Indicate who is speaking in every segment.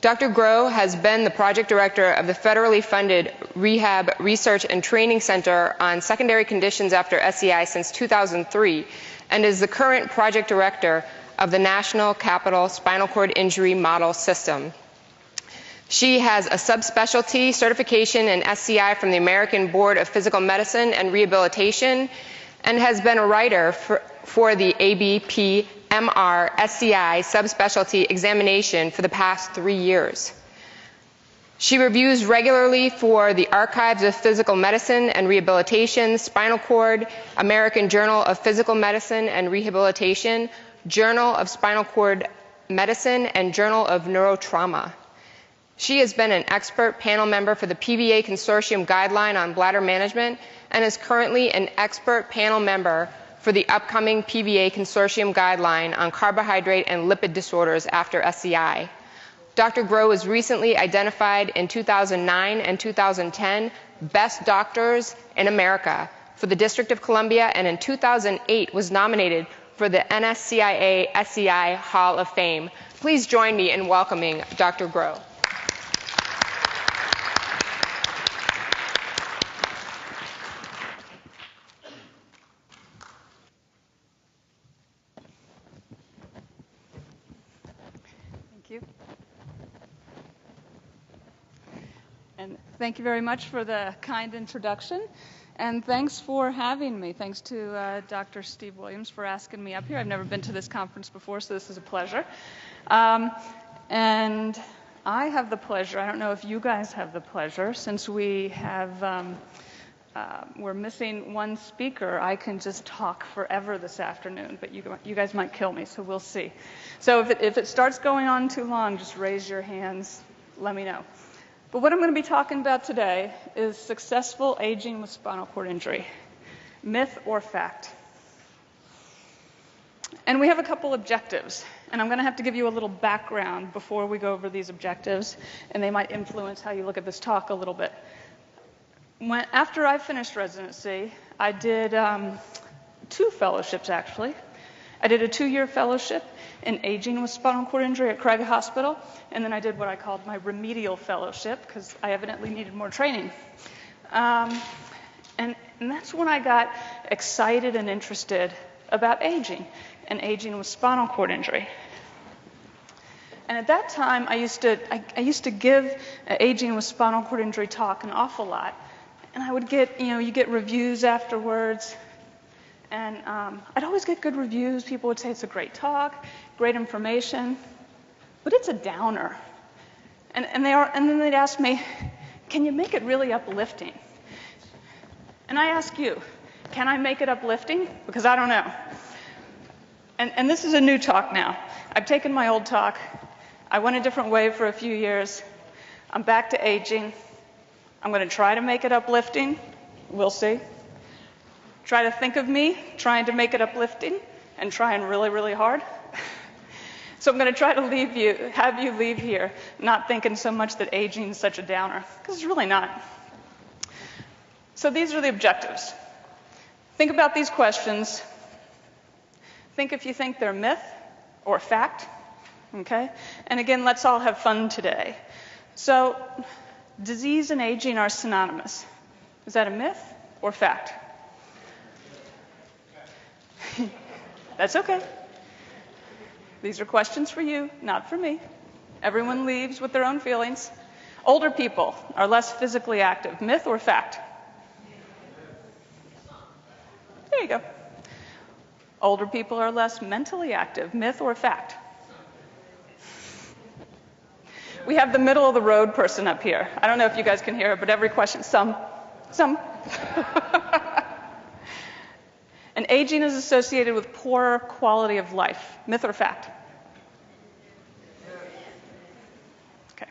Speaker 1: Dr. Groah has been the project director of the federally funded Rehab Research and Training Center on Secondary Conditions After SCI since 2003 and is the current project director of the National Capital Spinal Cord Injury Model System. She has a subspecialty certification in SCI from the American Board of Physical Medicine and Rehabilitation and has been a writer for the ABP-MR SCI subspecialty examination for the past 3 years. She reviews regularly for the Archives of Physical Medicine and Rehabilitation, Spinal Cord, American Journal of Physical Medicine and Rehabilitation, Journal of Spinal Cord Medicine, and Journal of Neurotrauma. She has been an expert panel member for the PVA Consortium Guideline on Bladder Management and is currently an expert panel member for the upcoming PVA Consortium Guideline on Carbohydrate and Lipid Disorders after SCI. Dr. Groah was recently identified in 2009 and 2010 Best Doctors in America for the District of Columbia, and in 2008 was nominated for the NSCIA SCI Hall of Fame. Please join me in welcoming Dr. Groah.
Speaker 2: And thank you very much for the kind introduction, and thanks for having me. Thanks to Dr. Steve Williams for asking me up here. I've never been to this conference before, so this is a pleasure. And I have the pleasure, I don't know if you guys have the pleasure, since we have, we're missing one speaker, I can just talk forever this afternoon, but you guys might kill me, so we'll see. So if it starts going on too long, just raise your hands, let me know. But what I'm going to be talking about today is successful aging with spinal cord injury, myth or fact. And we have a couple objectives, and I'm going to have to give you a little background before we go over these objectives, and they might influence how you look at this talk a little bit. After I finished residency, I did 2 fellowships, actually. I did a 2-year fellowship in aging with spinal cord injury at Craig Hospital, and then I did what I called my remedial fellowship, because I evidently needed more training. And that's when I got excited and interested about aging, and aging with spinal cord injury. And at that time, I used to give aging with spinal cord injury talk an awful lot, and I would get, you get reviews afterwards. And I'd always get good reviews. People would say it's a great talk, great information, but it's a downer. And then they'd ask me, can you make it really uplifting? And I ask you, can I make it uplifting? Because I don't know. And this is a new talk now. I've taken my old talk. I went a different way for a few years. I'm back to aging. I'm going to try to make it uplifting. We'll see. Try to think of me trying to make it uplifting and trying really, really hard. So I'm going to try to have you leave here not thinking so much that aging is such a downer, because it's really not. So these are the objectives. Think about these questions. Think if you think they're myth or fact, okay? And again, let's all have fun today. So disease and aging are synonymous. Is that a myth or fact? That's okay. These are questions for you, not for me. Everyone leaves with their own feelings. Older people are less physically active. Myth or fact? There you go. Older people are less mentally active. Myth or fact? We have the middle of the road person up here. I don't know if you guys can hear it, but every question, some. And aging is associated with poorer quality of life. Myth or fact? Okay.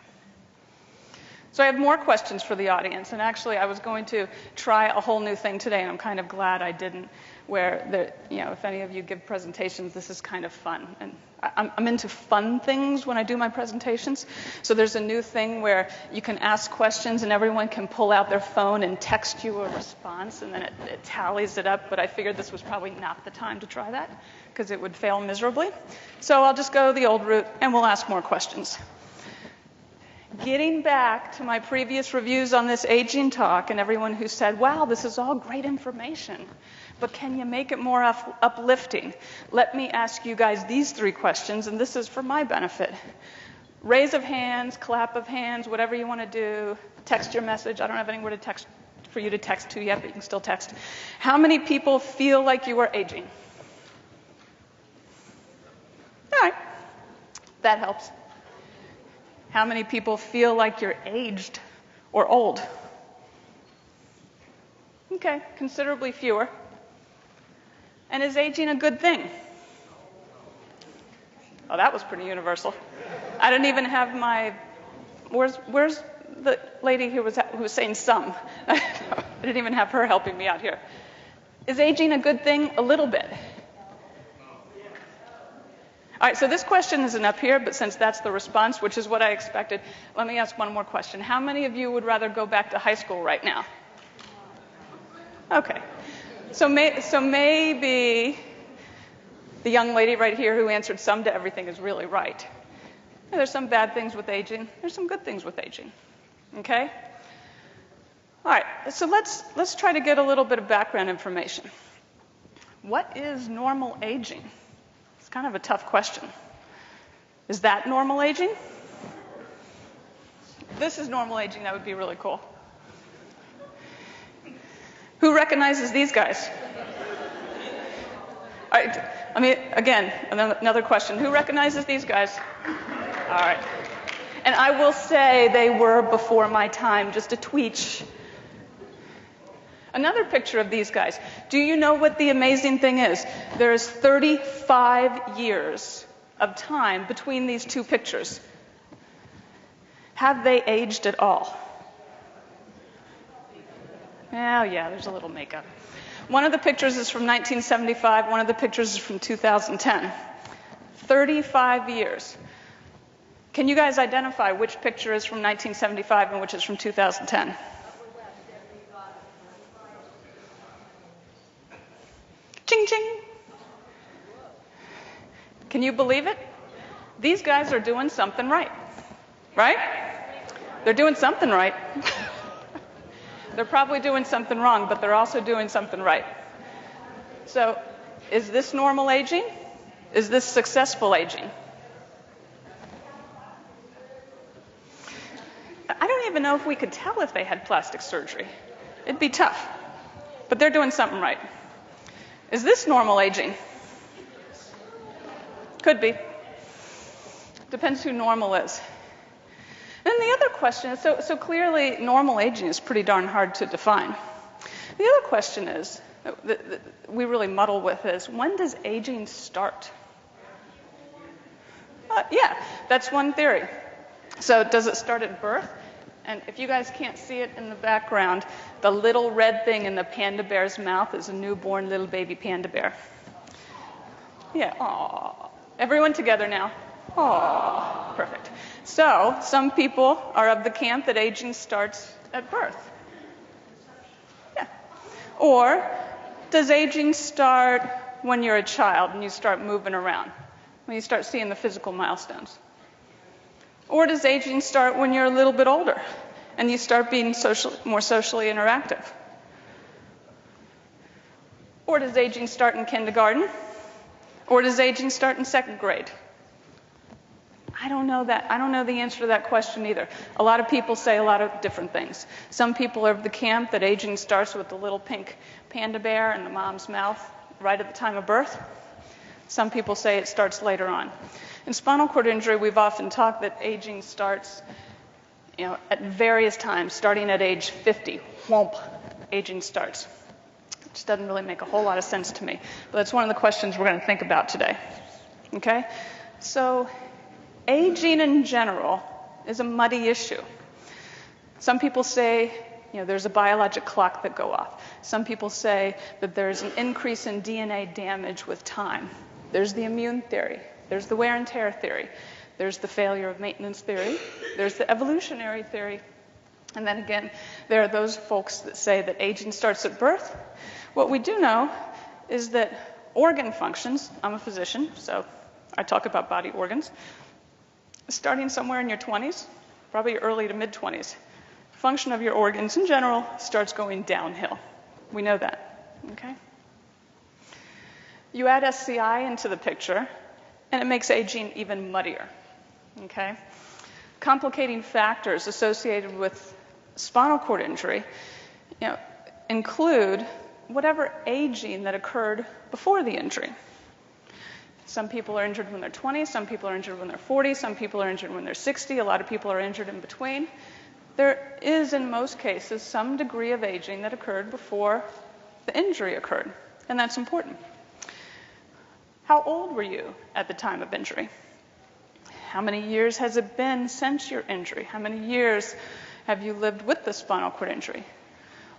Speaker 2: So I have more questions for the audience. And actually, I was going to try a whole new thing today, and I'm kind of glad I didn't, where, if any of you give presentations, this is kind of fun. And I'm into fun things when I do my presentations. So there's a new thing where you can ask questions and everyone can pull out their phone and text you a response, and then it tallies it up. But I figured this was probably not the time to try that because it would fail miserably. So I'll just go the old route and we'll ask more questions. getting back to my previous reviews on this aging talk and everyone who said, wow, this is all great information, but can you make it more uplifting? Let me ask you guys these 3 questions, and this is for my benefit. Raise of hands, clap of hands, whatever you want to do. Text your message. I don't have anywhere to text for you to text to yet, but you can still text. How many people feel like you are aging? All right. That helps. How many people feel like you're aged or old? Okay, considerably fewer. And is aging a good thing? Oh, that was pretty universal. I didn't even have my, where's the lady who was saying some? I didn't even have her helping me out here. Is aging a good thing? A little bit. All right, so this question isn't up here, but since that's the response, which is what I expected, let me ask one more question. How many of you would rather go back to high school right now? Okay. So maybe the young lady right here who answered some to everything is really right. Yeah, there's some bad things with aging. There's some good things with aging. Okay? All right, so let's try to get a little bit of background information. What is normal aging? It's kind of a tough question. Is that normal aging? This is normal aging. That would be really cool. Who recognizes these guys? All right, I mean, again, another question. Who recognizes these guys? All right. And I will say they were before my time, just a tweet. Another picture of these guys. Do you know what the amazing thing is? There is 35 years of time between these 2 pictures. Have they aged at all? Oh, yeah, there's a little makeup. One of the pictures is from 1975. One of the pictures is from 2010. 35 years. Can you guys identify which picture is from 1975 and which is from 2010? Ching, ching. Can you believe it? These guys are doing something right. Right? They're doing something right. They're probably doing something wrong, but they're also doing something right. So, is this normal aging? Is this successful aging? I don't even know if we could tell if they had plastic surgery. It'd be tough. But they're doing something right. Is this normal aging? Could be. Depends who normal is. Then the other question is, so clearly normal aging is pretty darn hard to define. The other question is, that we really muddle with is, when does aging start? Yeah, that's one theory. So does it start at birth? And if you guys can't see it in the background, the little red thing in the panda bear's mouth is a newborn little baby panda bear. Yeah, aww. Everyone together now. Aww, perfect. So some people are of the camp that aging starts at birth. Yeah. Or does aging start when you're a child and you start moving around, when you start seeing the physical milestones? Or does aging start when you're a little bit older and you start being more socially interactive? Or does aging start in kindergarten? Or does aging start in 2nd grade? I don't know that. I don't know the answer to that question either. A lot of people say a lot of different things. Some people are of the camp that aging starts with the little pink panda bear in the mom's mouth right at the time of birth. Some people say it starts later on. In spinal cord injury, we've often talked that aging starts, at various times, starting at age 50. Whomp, aging starts. It just doesn't really make a whole lot of sense to me. But that's one of the questions we're going to think about today. Okay? So, aging in general is a muddy issue. Some people say, there's a biologic clock that go off. Some people say that there's an increase in DNA damage with time. There's the immune theory. There's the wear and tear theory. There's the failure of maintenance theory. There's the evolutionary theory. And then again, there are those folks that say that aging starts at birth. What we do know is that organ functions, I'm a physician, so I talk about body organs, starting somewhere in your 20s, probably early to mid-20s, function of your organs in general starts going downhill. We know that, okay? You add SCI into the picture, and it makes aging even muddier, okay? Complicating factors associated with spinal cord injury, include whatever aging that occurred before the injury. Some people are injured when they're 20, some people are injured when they're 40, some people are injured when they're 60, a lot of people are injured in between. There is, in most cases, some degree of aging that occurred before the injury occurred, and that's important. How old were you at the time of injury? How many years has it been since your injury? How many years have you lived with the spinal cord injury?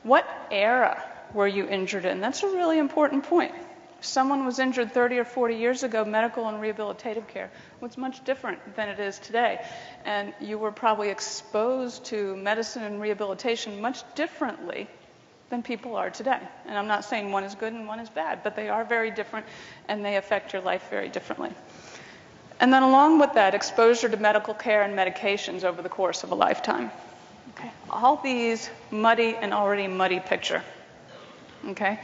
Speaker 2: What era were you injured in? That's a really important point. If someone was injured 30 or 40 years ago, medical and rehabilitative care was much different than it is today. And you were probably exposed to medicine and rehabilitation much differently than people are today. And I'm not saying one is good and one is bad, but they are very different and they affect your life very differently. And then along with that, exposure to medical care and medications over the course of a lifetime. Okay. All these muddy and already muddy picture. Okay.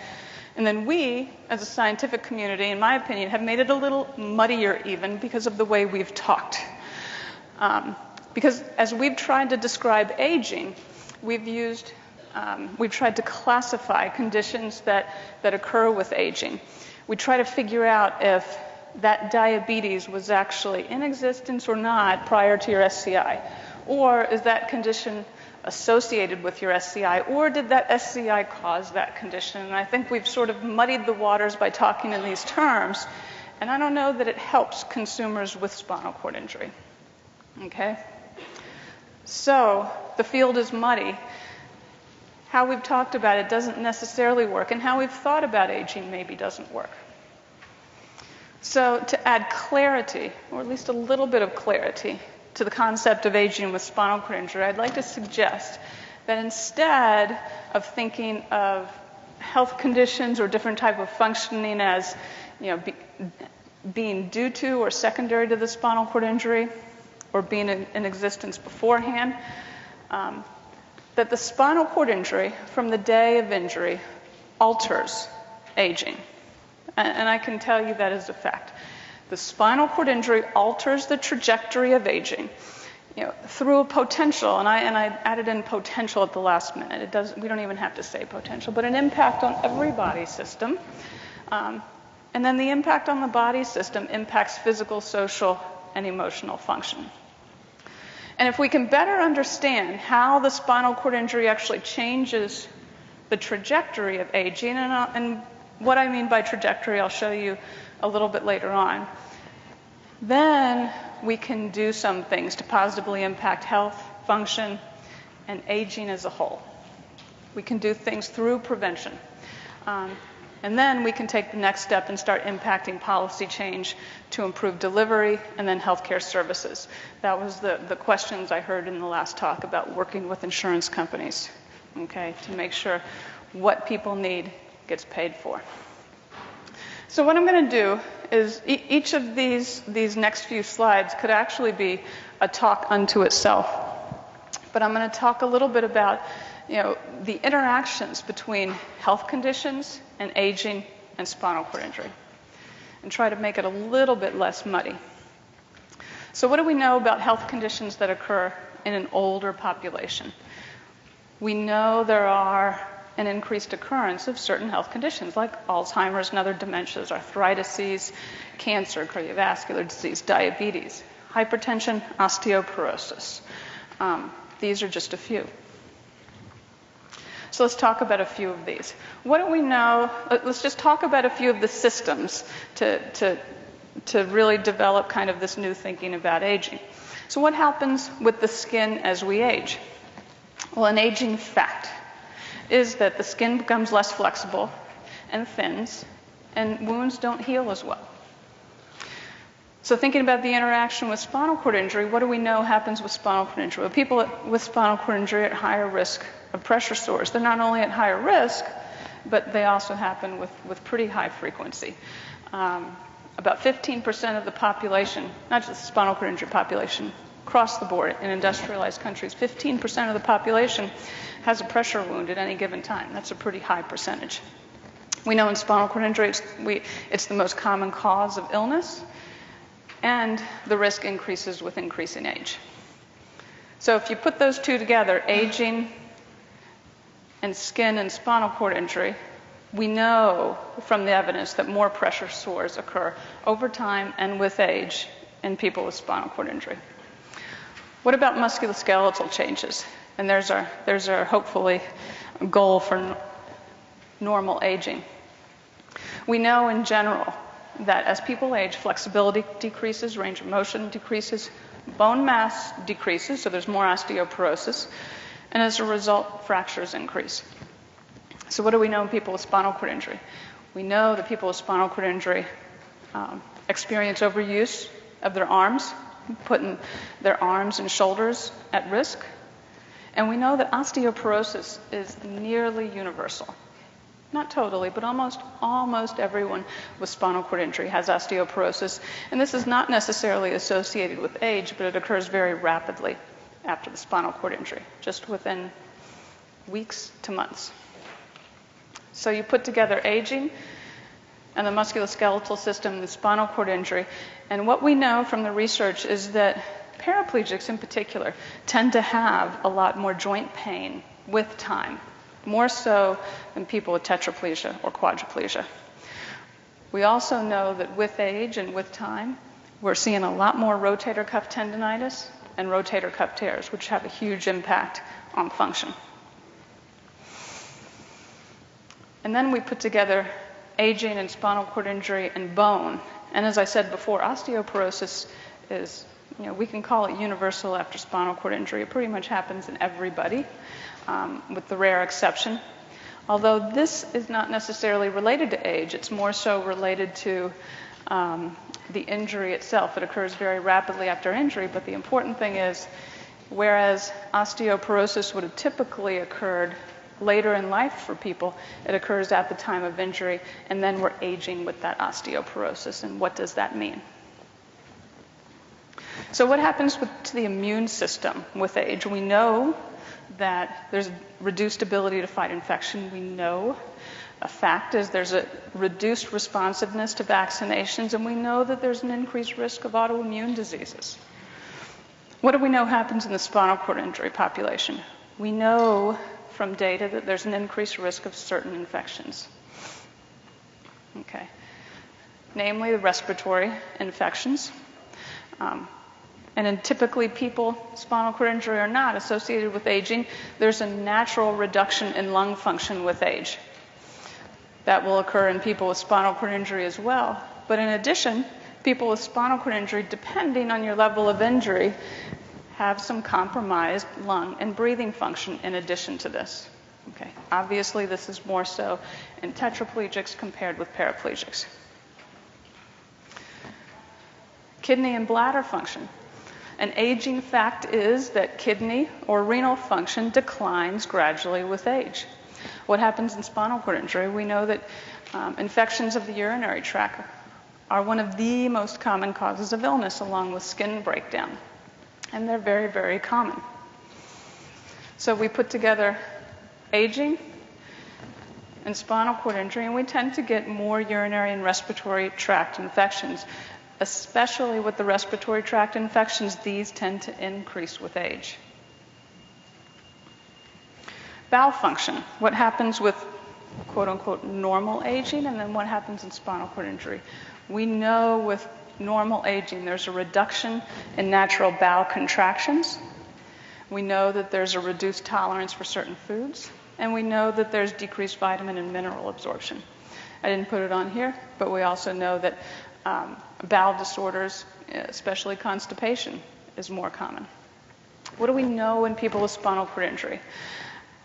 Speaker 2: And then we, as a scientific community, in my opinion, have made it a little muddier even because of the way we've talked. Because as we've tried to describe aging, we've tried to classify conditions that occur with aging. We try to figure out if that diabetes was actually in existence or not prior to your SCI. Or is that condition associated with your SCI, or did that SCI cause that condition? And I think we've sort of muddied the waters by talking in these terms, and I don't know that it helps consumers with spinal cord injury. Okay? So the field is muddy. How we've talked about it doesn't necessarily work, and how we've thought about aging maybe doesn't work. So to add clarity, or at least a little bit of clarity, to the concept of aging with spinal cord injury, I'd like to suggest that instead of thinking of health conditions or different type of functioning as, being due to or secondary to the spinal cord injury, or being in existence beforehand, that the spinal cord injury from the day of injury alters aging. And I can tell you that is a fact. The spinal cord injury alters the trajectory of aging, through a potential, and I added in potential at the last minute. We don't even have to say potential, but an impact on every body system. And then the impact on the body system impacts physical, social, and emotional function. And if we can better understand how the spinal cord injury actually changes the trajectory of aging, and what I mean by trajectory I'll show you a little bit later on, then we can do some things to positively impact health, function, and aging as a whole. We can do things through prevention. And then we can take the next step and start impacting policy change to improve delivery and then healthcare services. That was the questions I heard in the last talk about working with insurance companies, okay, to make sure what people need gets paid for. So what I'm going to do is each of these next few slides could actually be a talk unto itself. But I'm going to talk a little bit about the interactions between health conditions and aging and spinal cord injury, and try to make it a little bit less muddy. So what do we know about health conditions that occur in an older population? We know there are an increased occurrence of certain health conditions like Alzheimer's and other dementias, arthritis, cancer, cardiovascular disease, diabetes, hypertension, osteoporosis. These are just a few. So let's talk about a few of these. What do we know? Let's just talk about a few of the systems to really develop kind of this new thinking about aging. So what happens with the skin as we age? Well, an aging fact is that the skin becomes less flexible and thins, and wounds don't heal as well. So thinking about the interaction with spinal cord injury, what do we know happens with spinal cord injury? Well, people with spinal cord injury are at higher risk of pressure sores. They're not only at higher risk, but they also happen with pretty high frequency. About 15% of the population, not just the spinal cord injury population, across the board in industrialized countries. 15% of the population has a pressure wound at any given time. That's a pretty high percentage. We know in spinal cord injury, it's the most common cause of illness, and the risk increases with increasing age. So if you put those two together, aging and skin and spinal cord injury, we know from the evidence that more pressure sores occur over time and with age in people with spinal cord injury. What about musculoskeletal changes? And there's our hopefully goal for normal aging. We know in general that as people age, flexibility decreases, range of motion decreases, bone mass decreases, so there's more osteoporosis, and as a result, fractures increase. So what do we know in people with spinal cord injury? We know that people with spinal cord injury experience overuse of their arms, putting their arms and shoulders at risk. And we know that osteoporosis is nearly universal. Not totally, but almost everyone with spinal cord injury has osteoporosis. And this is not necessarily associated with age, but it occurs very rapidly after the spinal cord injury, just within weeks to months. So you put together aging and the musculoskeletal system and the spinal cord injury, and what we know from the research is that paraplegics in particular tend to have a lot more joint pain with time, more so than people with tetraplegia or quadriplegia. We also know that with age and with time, we're seeing a lot more rotator cuff tendinitis and rotator cuff tears, which have a huge impact on function. And then we put together aging and spinal cord injury and bone. And as I said before, osteoporosis is, we can call it universal after spinal cord injury. It pretty much happens in everybody, with the rare exception. Although this is not necessarily related to age, it's more so related to the injury itself. It occurs very rapidly after injury, but the important thing is, whereas osteoporosis would have typically occurred later in life for people, it occurs at the time of injury, and then we're aging with that osteoporosis. And what does that mean? So what happens to the immune system with age? We know that there's reduced ability to fight infection. We know a fact is there's a reduced responsiveness to vaccinations, and we know that there's an increased risk of autoimmune diseases. What do we know happens in the spinal cord injury population? We know from data that there's an increased risk of certain infections. Okay. Namely, the respiratory infections. And in typically people, spinal cord injury or not, associated with aging, there's a natural reduction in lung function with age. That will occur in people with spinal cord injury as well. But in addition, people with spinal cord injury, depending on your level of injury, have some compromised lung and breathing function in addition to this. Okay. Obviously, this is more so in tetraplegics compared with paraplegics. Kidney and bladder function. An aging fact is that kidney or renal function declines gradually with age. What happens in spinal cord injury? We know that infections of the urinary tract are one of the most common causes of illness, along with skin breakdown. And they're very, very common. So we put together aging and spinal cord injury, and we tend to get more urinary and respiratory tract infections. Especially with the respiratory tract infections, these tend to increase with age. Bowel function. What happens with quote-unquote normal aging, and then what happens in spinal cord injury? We know with normal aging there's a reduction in natural bowel contractions. We know that there's a reduced tolerance for certain foods, and we know that there's decreased vitamin and mineral absorption. I didn't put it on here, but we also know that bowel disorders, especially constipation, is more common. What do we know in people with spinal cord injury?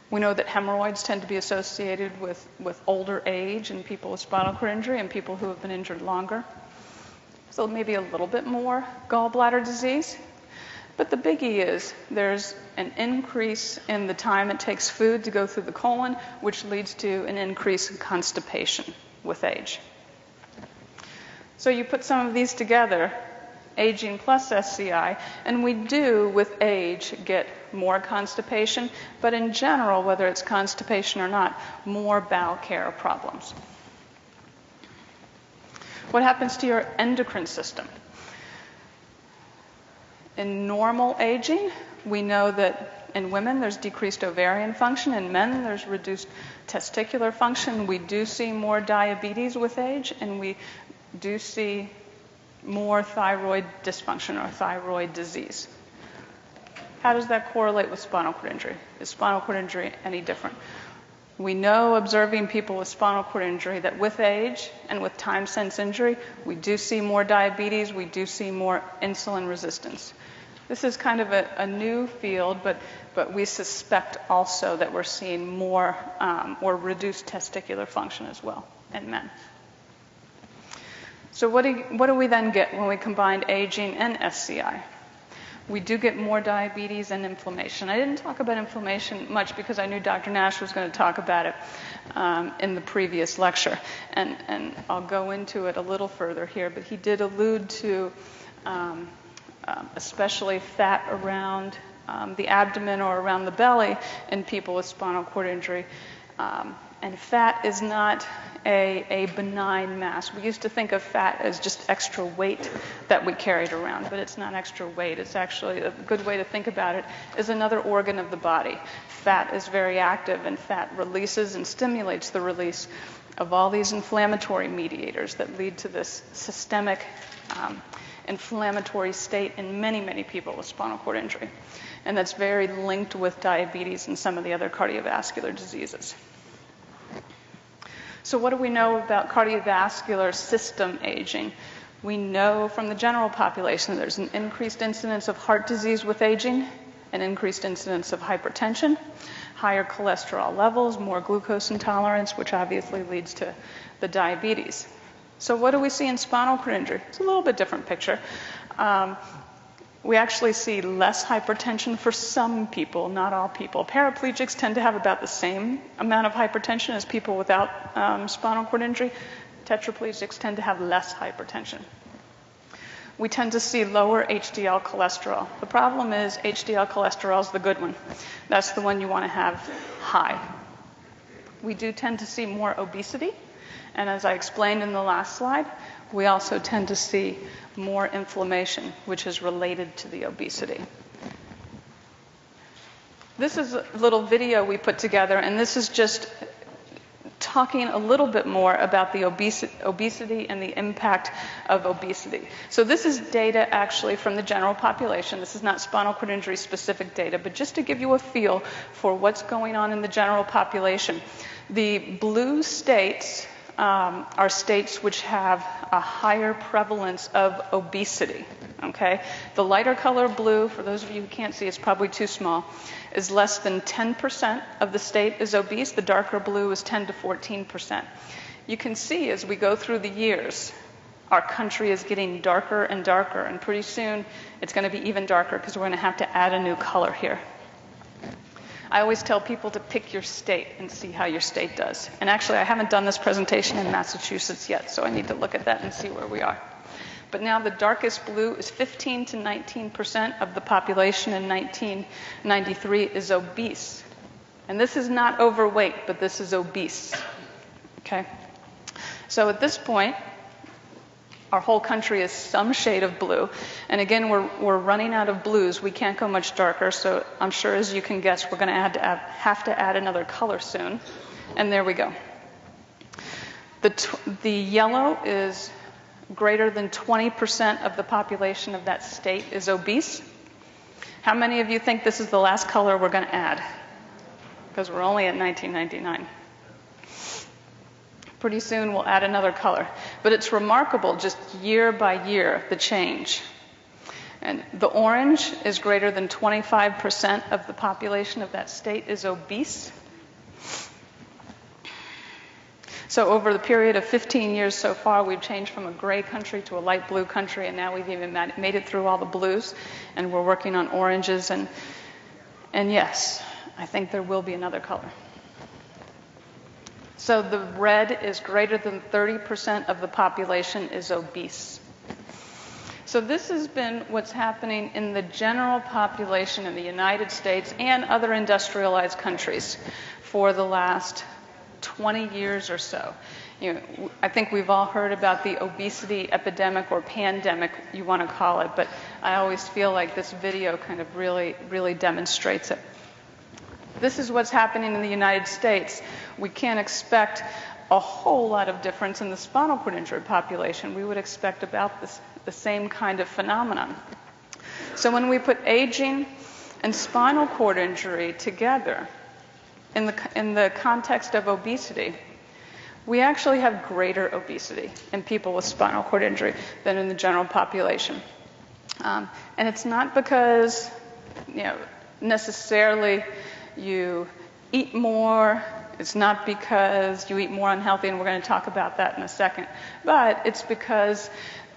Speaker 2: We know that hemorrhoids tend to be associated with older age in people with spinal cord injury and people who have been injured longer. So maybe a little bit more gallbladder disease. But the biggie is there's an increase in the time it takes food to go through the colon, which leads to an increase in constipation with age. So you put some of these together, aging plus SCI, and we do, with age, get more constipation, but in general, whether it's constipation or not, more bowel care problems. What happens to your endocrine system? In normal aging, we know that in women there's decreased ovarian function, in men there's reduced testicular function. We do see more diabetes with age, and we do see more thyroid dysfunction or thyroid disease. How does that correlate with spinal cord injury? Is spinal cord injury any different? We know, observing people with spinal cord injury, that with age and with time-sense injury, we do see more diabetes, we do see more insulin resistance. This is kind of a new field, but we suspect also that we're seeing more or reduced testicular function as well in men. So what do we then get when we combine aging and SCI? We do get more diabetes and inflammation. I didn't talk about inflammation much because I knew Dr. Nash was going to talk about it in the previous lecture. And I'll go into it a little further here, but he did allude to especially fat around the abdomen or around the belly in people with spinal cord injury. And fat is not a benign mass. We used to think of fat as just extra weight that we carried around, but it's not extra weight. It's actually, a good way to think about it is another organ of the body. Fat is very active, and fat releases and stimulates the release of all these inflammatory mediators that lead to this systemic inflammatory state in many, many people with spinal cord injury. And that's very linked with diabetes and some of the other cardiovascular diseases. So what do we know about cardiovascular system aging? We know from the general population that there's an increased incidence of heart disease with aging, an increased incidence of hypertension, higher cholesterol levels, more glucose intolerance, which obviously leads to the diabetes. So what do we see in spinal cord injury? It's a little bit different picture. We actually see less hypertension for some people, not all people. Paraplegics tend to have about the same amount of hypertension as people without spinal cord injury. Tetraplegics tend to have less hypertension. We tend to see lower HDL cholesterol. The problem is HDL cholesterol is the good one. That's the one you want to have high. We do tend to see more obesity. And as I explained in the last slide, we also tend to see more inflammation, which is related to the obesity. This is a little video we put together, and this is just talking a little bit more about the obesity and the impact of obesity. So this is data actually from the general population. This is not spinal cord injury specific data, but just to give you a feel for what's going on in the general population. The blue states are states which have a higher prevalence of obesity, okay? The lighter color blue, for those of you who can't see, it's probably too small, is less than 10% of the state is obese. The darker blue is 10 to 14%. You can see as we go through the years, our country is getting darker and darker, and pretty soon it's going to be even darker because we're going to have to add a new color here. I always tell people to pick your state and see how your state does. And actually, I haven't done this presentation in Massachusetts yet, so I need to look at that and see where we are. But now the darkest blue is 15 to 19% of the population in 1993 is obese. And this is not overweight, but this is obese. Okay? So at this point, our whole country is some shade of blue. And again, we're running out of blues. We can't go much darker, so I'm sure, as you can guess, we're going to have to add another color soon. And there we go. The yellow is greater than 20% of the population of that state is obese. How many of you think this is the last color we're going to add? Because we're only at 1999. Pretty soon we'll add another color. But it's remarkable just year by year, the change. And the orange is greater than 25% of the population of that state is obese. So over the period of 15 years so far, we've changed from a gray country to a light blue country, and now we've even made it through all the blues, and we're working on oranges. And yes, I think there will be another color. So the red is greater than 30% of the population is obese. So this has been what's happening in the general population in the United States and other industrialized countries for the last 20 years or so. You know, I think we've all heard about the obesity epidemic or pandemic, you want to call it, but I always feel like this video kind of really demonstrates it. This is what's happening in the United States. We can't expect a whole lot of difference in the spinal cord injury population. We would expect about the same kind of phenomenon. So when we put aging and spinal cord injury together in the context of obesity, we actually have greater obesity in people with spinal cord injury than in the general population. And it's not because, you know, necessarily you eat more. It's not because you eat more unhealthy, and we're going to talk about that in a second. But it's because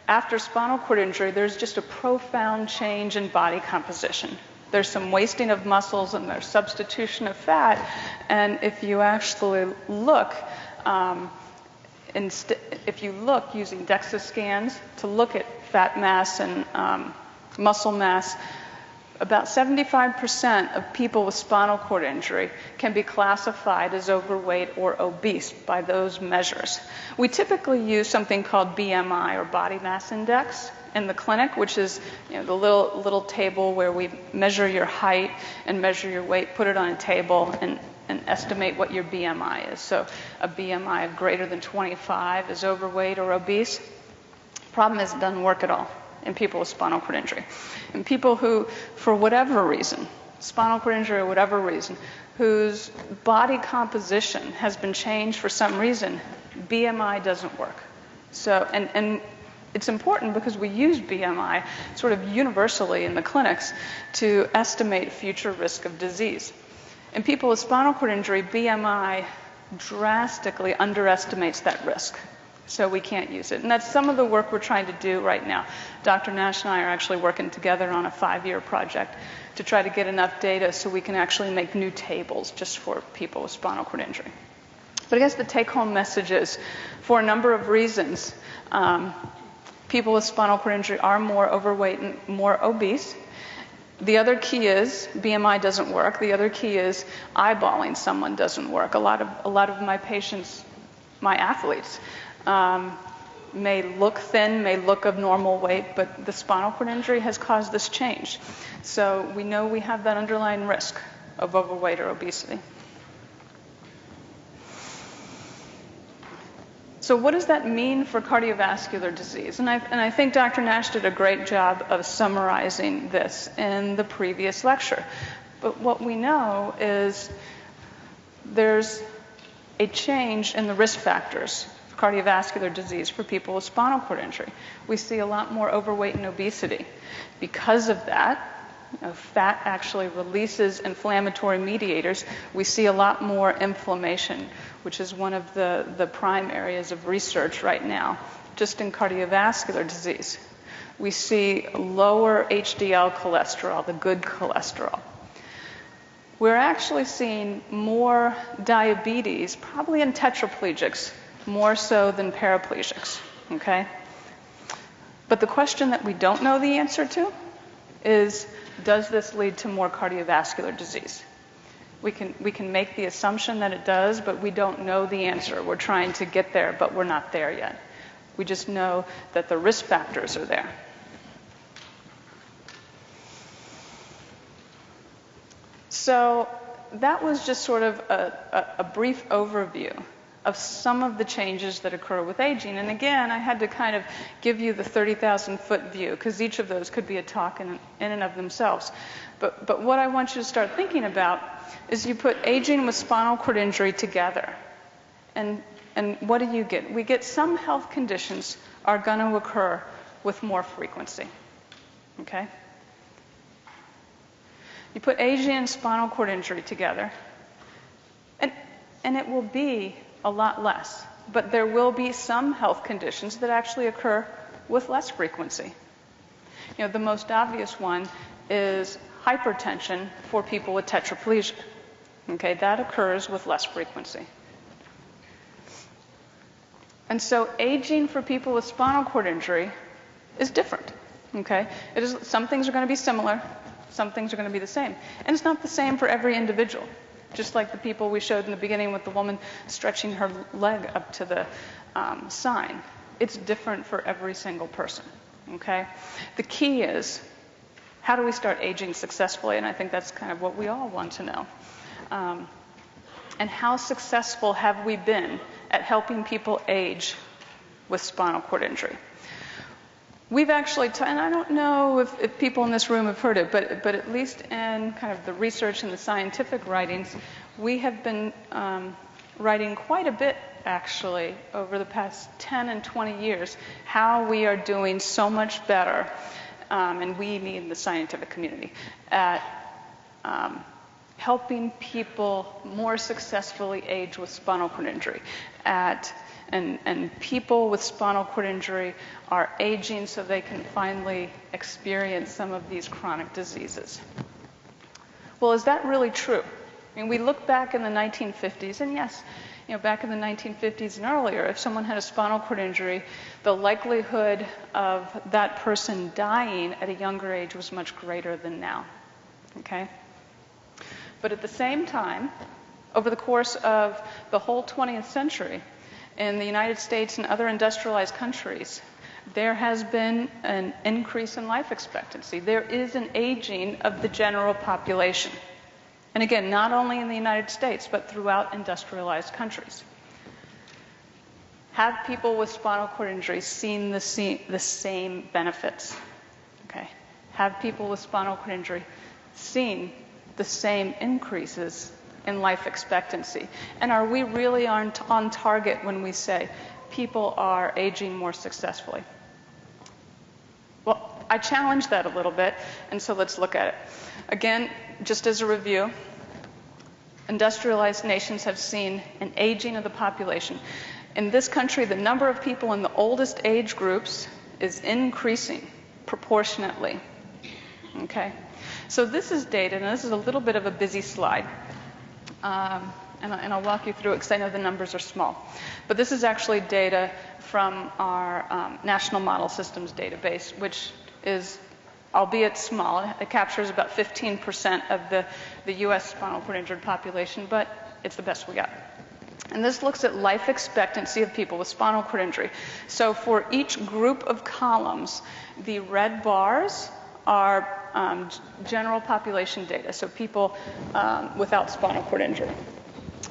Speaker 2: after spinal cord injury, there's just a profound change in body composition. There's some wasting of muscles and there's substitution of fat. And if you actually look, if you look using DEXA scans to look at fat mass and muscle mass, about 75% of people with spinal cord injury can be classified as overweight or obese by those measures. We typically use something called BMI, or body mass index, in the clinic, which is, you know, the little table where we measure your height and measure your weight, put it on a table, and estimate what your BMI is. So a BMI of greater than 25 is overweight or obese. Problem is, it doesn't work at all in people with spinal cord injury. And people who, for whatever reason, spinal cord injury or whatever reason, whose body composition has been changed for some reason, BMI doesn't work. So, and it's important because we use BMI sort of universally in the clinics to estimate future risk of disease. In people with spinal cord injury, BMI drastically underestimates that risk. So we can't use it. And that's some of the work we're trying to do right now. Dr. Nash and I are actually working together on a 5-year project to try to get enough data so we can actually make new tables just for people with spinal cord injury. But I guess the take-home message is, for a number of reasons, people with spinal cord injury are more overweight and more obese. The other key is BMI doesn't work. The other key is eyeballing someone doesn't work. A lot of my patients, my athletes, may look thin, may look of normal weight, but the spinal cord injury has caused this change. So we know we have that underlying risk of overweight or obesity. So what does that mean for cardiovascular disease? And I think Dr. Nash did a great job of summarizing this in the previous lecture. But what we know is there's a change in the risk factors for cardiovascular disease for people with spinal cord injury. We see a lot more overweight and obesity. Because of that, fat actually releases inflammatory mediators. We see a lot more inflammation, which is one of the prime areas of research right now, just in cardiovascular disease. We see lower HDL cholesterol, the good cholesterol. We're actually seeing more diabetes, probably in tetraplegics, more so than paraplegics, okay? But the question that we don't know the answer to is, does this lead to more cardiovascular disease? We can make the assumption that it does, but we don't know the answer. We're trying to get there, but we're not there yet. We just know that the risk factors are there. So that was just sort of a brief overview of some of the changes that occur with aging. And again, I had to kind of give you the 30,000-foot view, because each of those could be a talk in and of themselves. But what I want you to start thinking about is you put aging with spinal cord injury together. And what do you get? We get some health conditions are going to occur with more frequency. Okay? You put aging and spinal cord injury together, and it will be a lot less. But there will be some health conditions that actually occur with less frequency. You know, the most obvious one is hypertension for people with tetraplegia. Okay, that occurs with less frequency. And so aging for people with spinal cord injury is different. Okay? Some things are going to be similar, some things are going to be the same. And it's not the same for every individual. Just like the people we showed in the beginning with the woman stretching her leg up to the sign. It's different for every single person. Okay? The key is, how do we start aging successfully? And I think that's kind of what we all want to know. And how successful have we been at helping people age with spinal cord injury? We've actually, and I don't know if people in this room have heard it, but at least in kind of the research and the scientific writings, we have been writing quite a bit, actually, over the past 10 and 20 years, how we are doing so much better, and we mean the scientific community, at helping people more successfully age with spinal cord injury, and people with spinal cord injury are aging so they can finally experience some of these chronic diseases. Well, is that really true? I mean, we look back in the 1950s, and yes, back in the 1950s and earlier, if someone had a spinal cord injury, the likelihood of that person dying at a younger age was much greater than now. Okay? But at the same time, over the course of the whole 20th century, in the United States and other industrialized countries, there has been an increase in life expectancy. There is an aging of the general population. And again, not only in the United States, but throughout industrialized countries. Have people with spinal cord injury seen the same benefits? Okay. Have people with spinal cord injury seen the same increases in life expectancy? And are we really on target when we say people are aging more successfully? Well, I challenge that a little bit, and so let's look at it. Again, just as a review, industrialized nations have seen an aging of the population. In this country, the number of people in the oldest age groups is increasing proportionately. Okay? So this is data, and this is a little bit of a busy slide. And I'll walk you through it because I know the numbers are small. But this is actually data from our National Model Systems database, which is, albeit small, it captures about 15% of the U.S. spinal cord injured population, but it's the best we got. And this looks at life expectancy of people with spinal cord injury. So for each group of columns, the red bars are general population data, so people without spinal cord injury.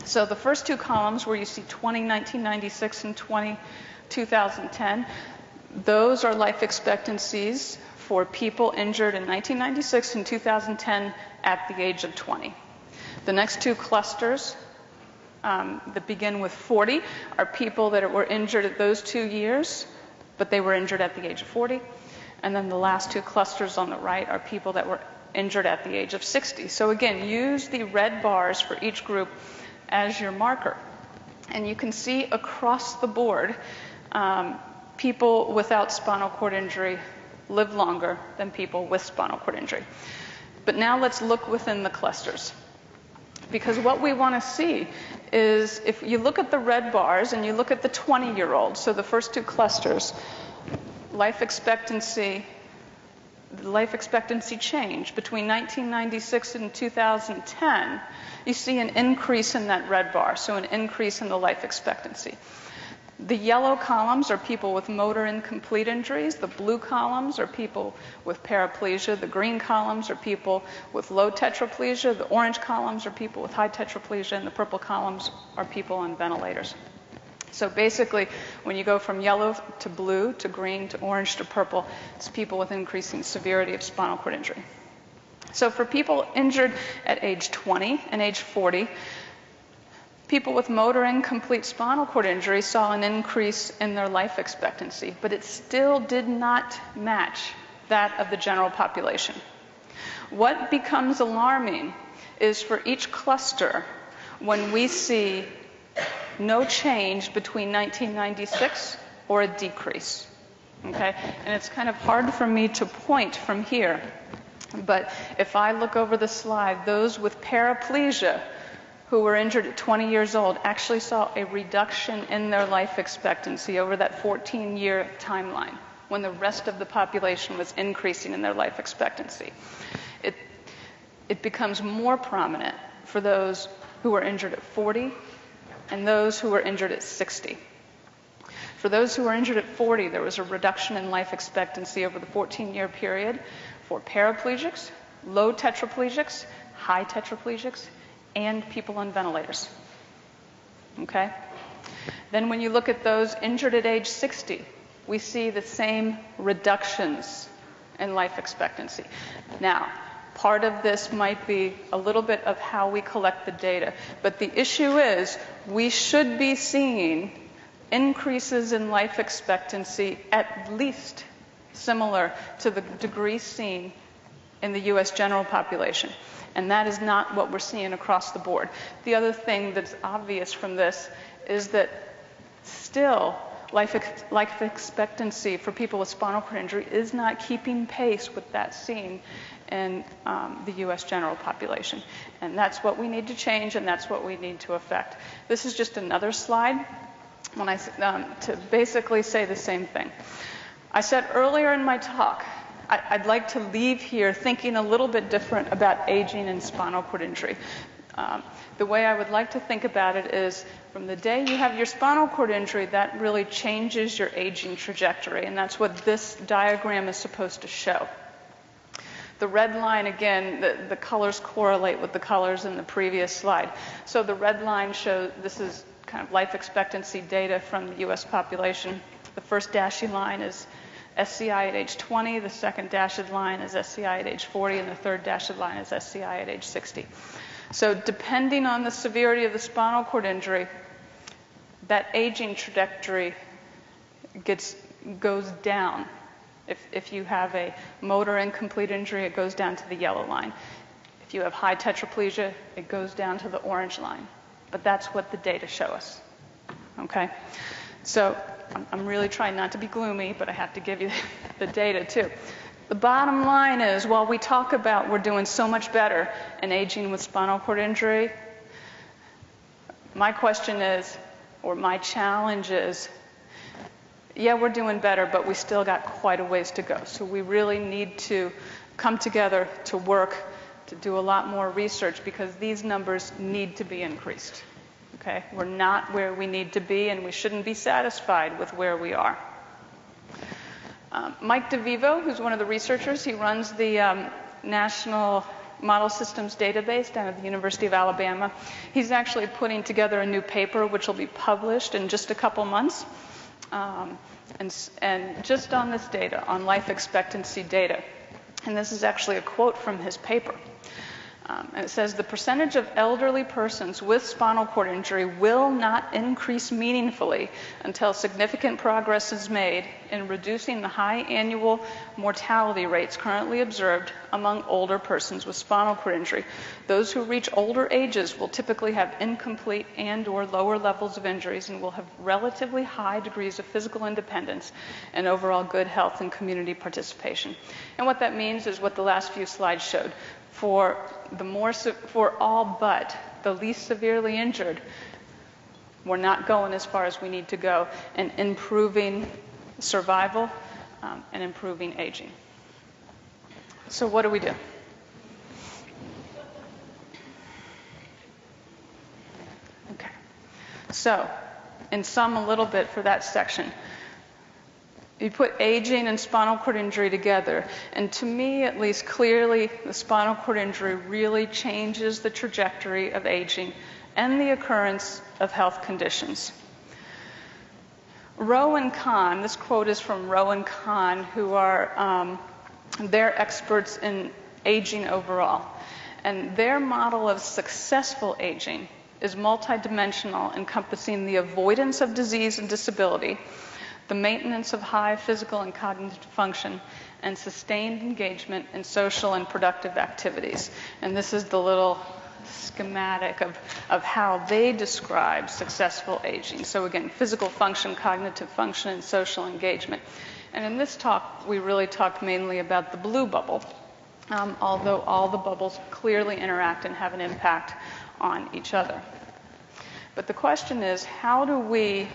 Speaker 2: So the first two columns where you see 1996 and 2010, those are life expectancies for people injured in 1996 and 2010 at the age of 20. The next two clusters that begin with 40 are people that were injured at those 2 years, but they were injured at the age of 40. And then the last two clusters on the right are people that were injured at the age of 60. So again, use the red bars for each group as your marker. And you can see across the board, people without spinal cord injury live longer than people with spinal cord injury. But now let's look within the clusters. Because what we want to see is, if you look at the red bars and you look at the 20-year-olds, so the first two clusters, life expectancy change between 1996 and 2010, you see an increase in that red bar, so an increase in the life expectancy. The yellow columns are people with motor incomplete injuries. The blue columns are people with paraplegia. The green columns are people with low tetraplegia. The orange columns are people with high tetraplegia. And the purple columns are people on ventilators. So basically, when you go from yellow to blue to green to orange to purple, it's people with increasing severity of spinal cord injury. So for people injured at age 20 and age 40, people with motor incomplete spinal cord injury saw an increase in their life expectancy, but it still did not match that of the general population. What becomes alarming is for each cluster, when we see no change between 1996 or a decrease. Okay? And it's kind of hard for me to point from here, but if I look over the slide, those with paraplegia who were injured at 20 years old actually saw a reduction in their life expectancy over that 14-year timeline. when the rest of the population was increasing in their life expectancy. It becomes more prominent for those who were injured at 40 and those who were injured at 60. For those who were injured at 40, there was a reduction in life expectancy over the 14-year period for paraplegics, low tetraplegics, high tetraplegics, and people on ventilators. Okay? Then when you look at those injured at age 60, we see the same reductions in life expectancy. Now, part of this might be a little bit of how we collect the data, but the issue is we should be seeing increases in life expectancy at least similar to the degree seen in the U.S. general population. And that is not what we're seeing across the board. The other thing that's obvious from this is that still life expectancy for people with spinal cord injury is not keeping pace with that seen in the U.S. general population. And that's what we need to change, and that's what we need to affect. This is just another slide to basically say the same thing. I said earlier in my talk, I'd like to leave here thinking a little bit different about aging and spinal cord injury. The way I would like to think about it is from the day you have your spinal cord injury, that really changes your aging trajectory, and that's what this diagram is supposed to show. The red line, again, the colors correlate with the colors in the previous slide. So the red line shows, this is kind of life expectancy data from the U.S. population. The first dashed line is SCI at age 20, the second dashed line is SCI at age 40, and the third dashed line is SCI at age 60. So depending on the severity of the spinal cord injury, that aging trajectory goes down. If you have a motor incomplete injury, it goes down to the yellow line. If you have high tetraplegia, it goes down to the orange line. But that's what the data show us. Okay? So I'm really trying not to be gloomy, but I have to give you the data too. The bottom line is, while we talk about we're doing so much better in aging with spinal cord injury, my question is, or my challenge is, yeah, we're doing better, but we still got quite a ways to go. So we really need to come together to work to do a lot more research, because these numbers need to be increased. Okay? We're not where we need to be, and we shouldn't be satisfied with where we are. Mike DeVivo, who's one of the researchers, he runs the National Model Systems Database down at the University of Alabama. He's actually putting together a new paper which will be published in just a couple months. And just on this data, on life expectancy data, and this is actually a quote from his paper. And it says, the percentage of elderly persons with spinal cord injury will not increase meaningfully until significant progress is made in reducing the high annual mortality rates currently observed among older persons with spinal cord injury. Those who reach older ages will typically have incomplete and/or lower levels of injuries and will have relatively high degrees of physical independence and overall good health and community participation. And what that means is what the last few slides showed. For all but the least severely injured, we're not going as far as we need to go in improving survival and improving aging. So what do we do? Okay. So, in sum, a little bit for that section. You put aging and spinal cord injury together, and to me, at least clearly, the spinal cord injury really changes the trajectory of aging and the occurrence of health conditions. Rowe and Kahn, this quote is from Rowe and Kahn, who are they're experts in aging overall. And their model of successful aging is multidimensional, encompassing the avoidance of disease and disability, the maintenance of high physical and cognitive function, and sustained engagement in social and productive activities. And this is the little schematic of how they describe successful aging. So again, physical function, cognitive function, and social engagement. And in this talk, we really talked mainly about the blue bubble, although all the bubbles clearly interact and have an impact on each other. But the question is, how do we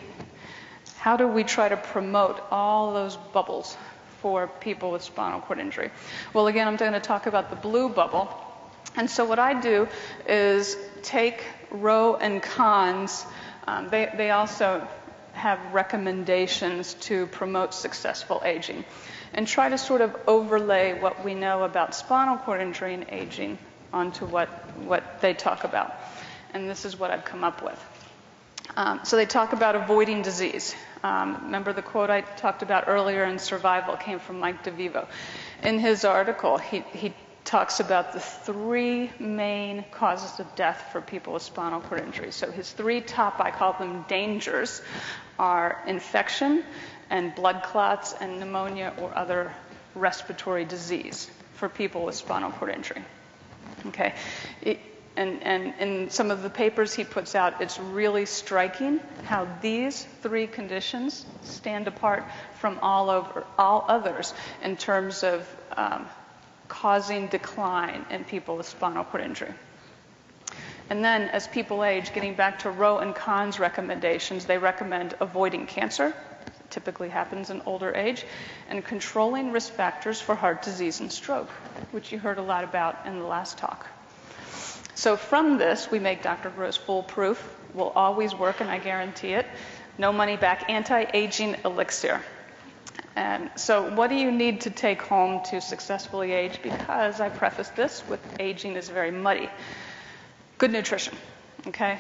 Speaker 2: How do we try to promote all those bubbles for people with spinal cord injury? Well, again, I'm going to talk about the blue bubble. And so what I do is take Roe and Cons. They also have recommendations to promote successful aging, and try to sort of overlay what we know about spinal cord injury and aging onto what they talk about. And this is what I've come up with. So they talk about avoiding disease. Remember the quote I talked about earlier in survival came from Mike DeVivo. In his article, he talks about the 3 main causes of death for people with spinal cord injury. So his 3 top, I call them dangers, are infection and blood clots and pneumonia or other respiratory disease for people with spinal cord injury. Okay. And in some of the papers he puts out, it's really striking how these 3 conditions stand apart from all others in terms of causing decline in people with spinal cord injury. And then as people age, getting back to Roe and Cons recommendations, they recommend avoiding cancer, typically happens in older age, and controlling risk factors for heart disease and stroke, which you heard a lot about in the last talk. So from this, we make Dr. Groah's Foolproof. Will always work, and I guarantee it. No money back, anti-aging elixir. And so what do you need to take home to successfully age? Because I preface this with aging is very muddy. Good nutrition, okay?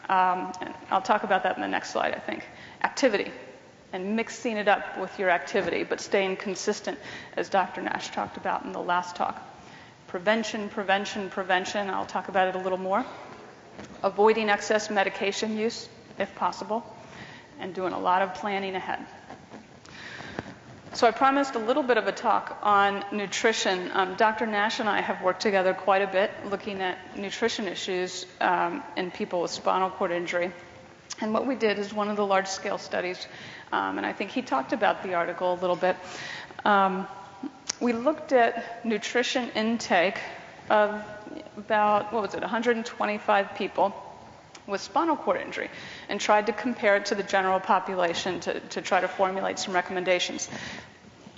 Speaker 2: And I'll talk about that in the next slide, I think. Activity, and mixing it up with your activity, but staying consistent, as Dr. Nash talked about in the last talk. Prevention, prevention, prevention. I'll talk about it a little more. Avoiding excess medication use, if possible, and doing a lot of planning ahead. So I promised a little bit of a talk on nutrition. Dr. Nash and I have worked together quite a bit looking at nutrition issues in people with spinal cord injury. And what we did is one of the large-scale studies, and I think he talked about the article a little bit. We looked at nutrition intake of about, 125 people with spinal cord injury, and tried to compare it to the general population to try to formulate some recommendations.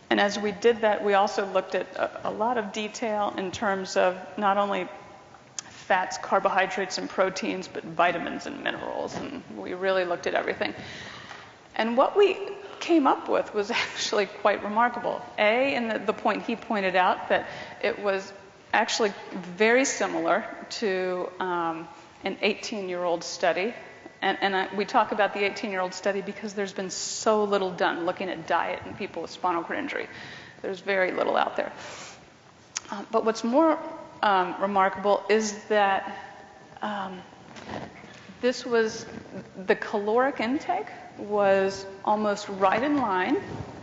Speaker 2: And as we did that, we also looked at a lot of detail in terms of not only fats, carbohydrates, and proteins, but vitamins and minerals, and we really looked at everything. And what we came up with was actually quite remarkable. And the point he pointed out, that it was actually very similar to an 18-year-old study. And we talk about the 18-year-old study because there's been so little done looking at diet in people with spinal cord injury. There's very little out there. But what's more remarkable is that the caloric intake was almost right in line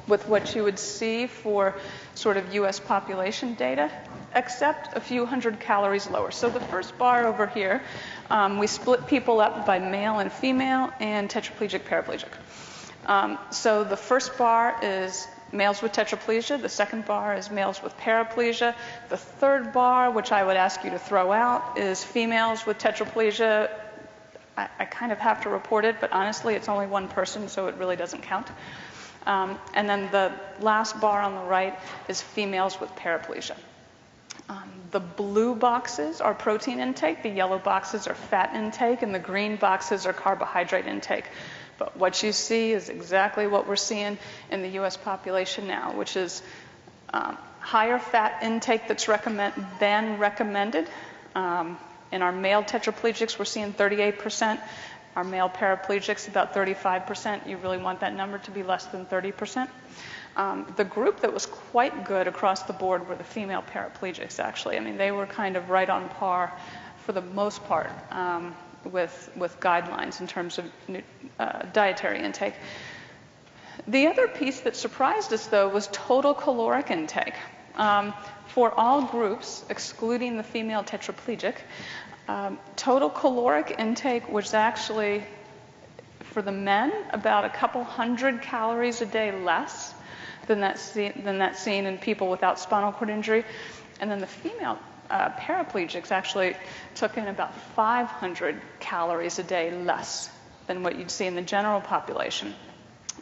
Speaker 2: with what you would see for sort of US population data, except a few hundred calories lower. So the first bar over here, we split people up by male and female and tetraplegic, paraplegic. So the first bar is males with tetraplegia. The second bar is males with paraplegia. The third bar, which I would ask you to throw out, is females with tetraplegia. I kind of have to report it, but honestly, it's only one person, so it really doesn't count. And then the last bar on the right is females with paraplegia. The blue boxes are protein intake, the yellow boxes are fat intake, and the green boxes are carbohydrate intake. But what you see is exactly what we're seeing in the US population now, which is higher fat intake that's recommended. In our male tetraplegics, we're seeing 38%. Our male paraplegics, about 35%. You really want that number to be less than 30%. The group that was quite good across the board were the female paraplegics, actually. I mean, they were kind of right on par, for the most part, with guidelines in terms of dietary intake. The other piece that surprised us, though, was total caloric intake. For all groups, excluding the female tetraplegic, total caloric intake was actually, for the men, about a couple hundred calories a day less than that seen in people without spinal cord injury. And then the female paraplegics actually took in about 500 calories a day less than what you'd see in the general population.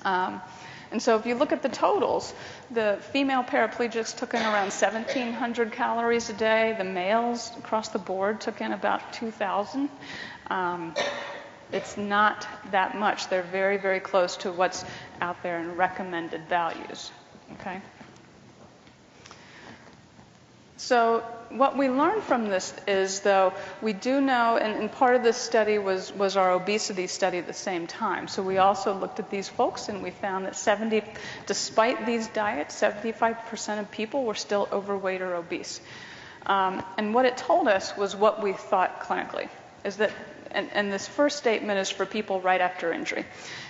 Speaker 2: And so if you look at the totals, the female paraplegics took in around 1,700 calories a day. The males across the board took in about 2,000. It's not that much. They're very, very close to what's out there in recommended values. Okay? So what we learned from this is, though, we do know, and part of this study was our obesity study at the same time. So we also looked at these folks, and we found that despite these diets, 75% of people were still overweight or obese. And what it told us was what we thought clinically, is that, and this first statement is for people right after injury.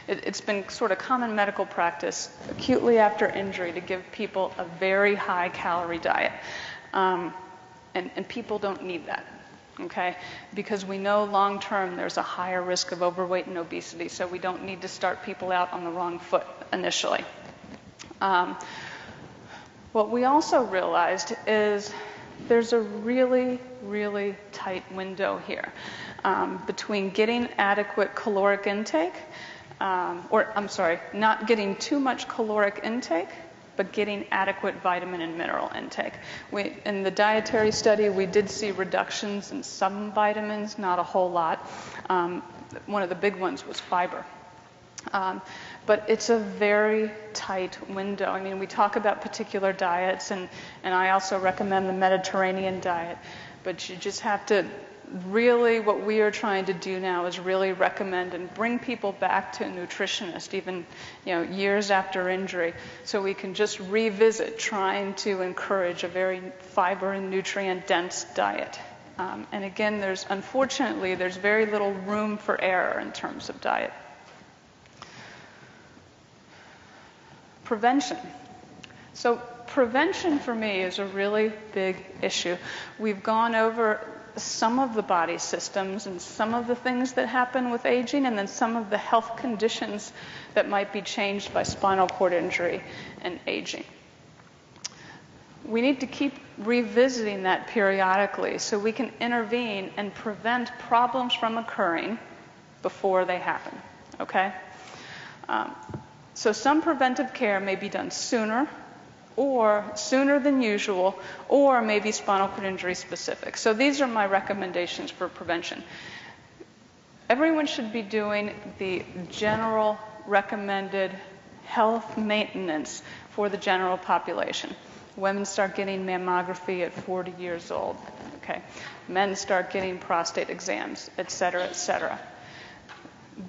Speaker 2: It's been sort of common medical practice acutely after injury to give people a very high calorie diet. And people don't need that, okay? Because we know long-term there's a higher risk of overweight and obesity, so we don't need to start people out on the wrong foot initially. What we also realized is there's a really, really tight window here between getting adequate caloric intake, not getting too much caloric intake, but getting adequate vitamin and mineral intake. In the dietary study, we did see reductions in some vitamins, not a whole lot. One of the big ones was fiber. But it's a very tight window. I mean, we talk about particular diets, and I also recommend the Mediterranean diet, but you just have to really, what we are trying to do now is really recommend and bring people back to a nutritionist, even years after injury, so we can just revisit trying to encourage a very fiber and nutrient dense diet. And again, unfortunately, there's very little room for error in terms of diet. Prevention. So prevention for me is a really big issue. We've gone over some of the body systems and some of the things that happen with aging, and then some of the health conditions that might be changed by spinal cord injury and aging. We need to keep revisiting that periodically so we can intervene and prevent problems from occurring before they happen, okay? So some preventive care may be done sooner, or sooner than usual, or maybe spinal cord injury specific. So these are my recommendations for prevention. Everyone should be doing the general recommended health maintenance for the general population. Women start getting mammography at 40 years old. Okay. Men start getting prostate exams, et cetera, et cetera.